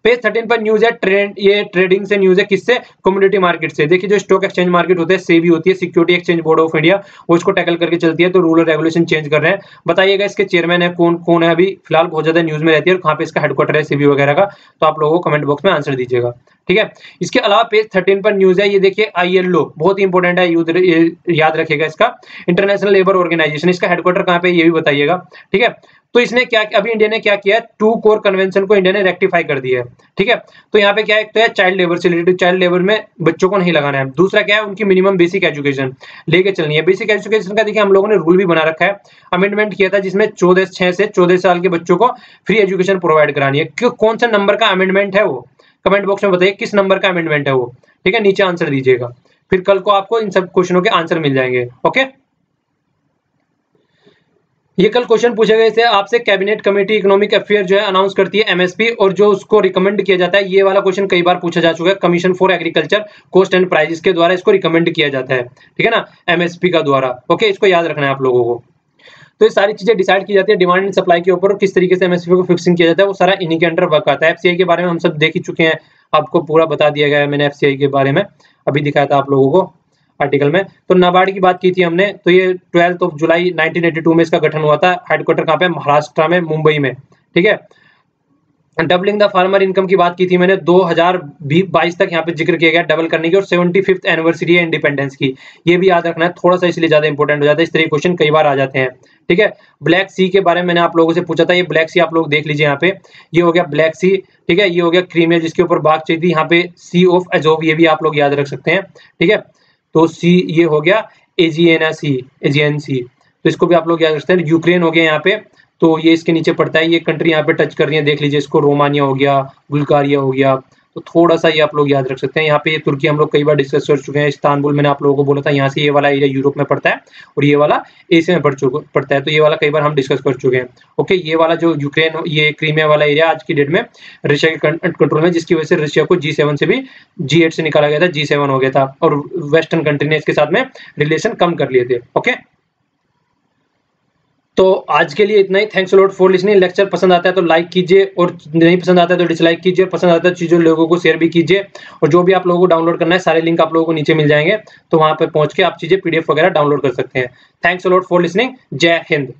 पेज 13 पर न्यूज है ये ट्रेडिंग से न्यूज है, किससे, कम्युनिटी मार्केट से। देखिए जो स्टॉक एक्सचेंज मार्केट होते हैं, सेबी होती है, security exchange board of India, वो इसको टैकल करके चलती है, तो रूल रेगुलेशन चेंज कर रहे हैं। बताइएगा इसके चेयरमैन है कौन कौन है, अभी फिलहाल बहुत ज्यादा न्यूज में रहती है, और कहाँ पे इसका हेडक्वार्टर है सेबी वगैरह का, तो आप लोगों को कमेंट बॉक्स में आंसर दीजिएगा, ठीक है। इसके अलावा पेज 13 पर न्यूज है, ये देखिए ILO बहुत इंपॉर्टेंट है, याद रखिएगा इसका, इंटरनेशनल लेबर ऑर्गेनाइजेशन, इसका हेडक्वार्टर कहाँ पे ये भी बताइएगा, ठीक है। तो इसने क्या, अभी इंडिया ने क्या किया, 2 कोर कन्वेंशन को इंडिया ने रेक्टिफाई कर दिया है, ठीक है। तो यहाँ पे क्या है, एक तो है चाइल्ड लेबर से रिलेटेड, चाइल्ड लेबर में बच्चों को नहीं लगाना है। दूसरा क्या है, उनकी मिनिमम बेसिक एजुकेशन लेके चलनी है। बेसिक एजुकेशन का देखिए हम लोगों ने रूल भी बना रखा है, अमेंडमेंट किया था, जिसमें 6 से 14 साल के बच्चों को फ्री एजुकेशन प्रोवाइड करानी है। कौन सा नंबर का अमेंडमेंट है वो, कमेंट बॉक्स में बताइए किस नंबर का अमेंडमेंट है वो, ठीक है, नीचे आंसर दीजिएगा, फिर कल को आपको इन सब क्वेश्चनों के आंसर मिल जाएंगे। ओके, ये कल क्वेश्चन पूछे गए थे आपसे, कैबिनेट कमेटी इकोनॉमिक अफेयर जो है अनाउंस करती है MSP, और जो उसको रिकमेंड किया जाता है, ये वाला क्वेश्चन कई बार पूछा जा चुका है, commission for agriculture cost and prices के द्वारा इसको रिकमेंड किया जाता है, ठीक है ना, MSP का द्वारा। ओके, इसको याद रखना है आप लोगों को। तो ये सारी चीजें डिसाइड की जाती है डिमांड एंड सप्लाई के ऊपर, किस तरीके से MSP को फिक्सिंग किया जाता है, वो सारा इन्हीं के अंडर वर्क आता है। FCI के बारे में हम सब देख ही चुके हैं, आपको पूरा बता दिया गया है मैंने FCI के बारे में, अभी दिखाया था आप लोगों को आर्टिकल में। तो नाबार्ड की बात की थी हमने, तो ये 12 जुलाई 1982 में इसका गठन हुआ था। हेडक्वार्टर कहाँ पे, महाराष्ट्र में, मुंबई में, ठीक है। डबलिंग द फार्मर इनकम की बात की थी मैंने, 2022 तक यहाँ पे जिक्र किया गया डबल करने की, और 75th एनिवर्सरी है इंडिपेंडेंस की, ये भी याद रखना है थोड़ा सा, इसलिए ज्यादा इंपॉर्टेंट हो जाता है, इस तरह क्वेश्चन कई बार आ जाते हैं, ठीक है। ब्लैक सी के बारे में मैंने आप लोगों से पूछा था, ये ब्लैक सी आप लोग देख लीजिए यहाँ पे, ये हो गया ब्लैक सी, ठीक है। ये हो गया क्रीमिया जिसके ऊपर बात चाहिए थी, यहाँ पे सी ऑफ अजोव, ये भी आप लोग याद रख सकते हैं, ठीक है। तो सी ये हो गया एजियन सी, तो इसको भी आप लोग याद रखते हैं। यूक्रेन हो गया यहाँ पे, तो ये इसके नीचे पड़ता है, ये कंट्री यहाँ पे टच कर रही है, देख लीजिए इसको, रोमानिया हो गया, बुल्गारिया हो गया, तो थोड़ा सा ये आप लोग याद रख सकते हैं। यहाँ पे ये तुर्की हम लोग कई बार डिस्कस कर चुके हैं। इस्तांबुल मैंने आप लोगों को बोला था, यहाँ से ये वाला एरिया यूरोप में पड़ता है और ये वाला एशिया में पड़ता है, तो ये वाला कई बार हम डिस्कस कर चुके हैं। ओके, ये वाला जो यूक्रेन, ये क्रीमिया वाला एरिया आज की डेट में रशिया के कंट्रोल में, जिसकी वजह से रशिया को G7 से भी G8 से निकाला गया था, G7 हो गया था और वेस्टर्न कंट्री ने इसके साथ में रिलेशन कम कर लिए थे। ओके, तो आज के लिए इतना ही। Thanks a lot for listening. Lecture पसंद आता है तो लाइक कीजिए और नहीं पसंद आता है तो डिसलाइक कीजिए, और पसंद आता है चीज़ों लोगों को शेयर भी कीजिए। और जो भी आप लोगों को डाउनलोड करना है, सारे लिंक आप लोगों को नीचे मिल जाएंगे, तो वहां पर पहुंच के आप चीज़ें PDF वगैरह डाउनलोड कर सकते हैं। Thanks a lot for listening. जय हिंद।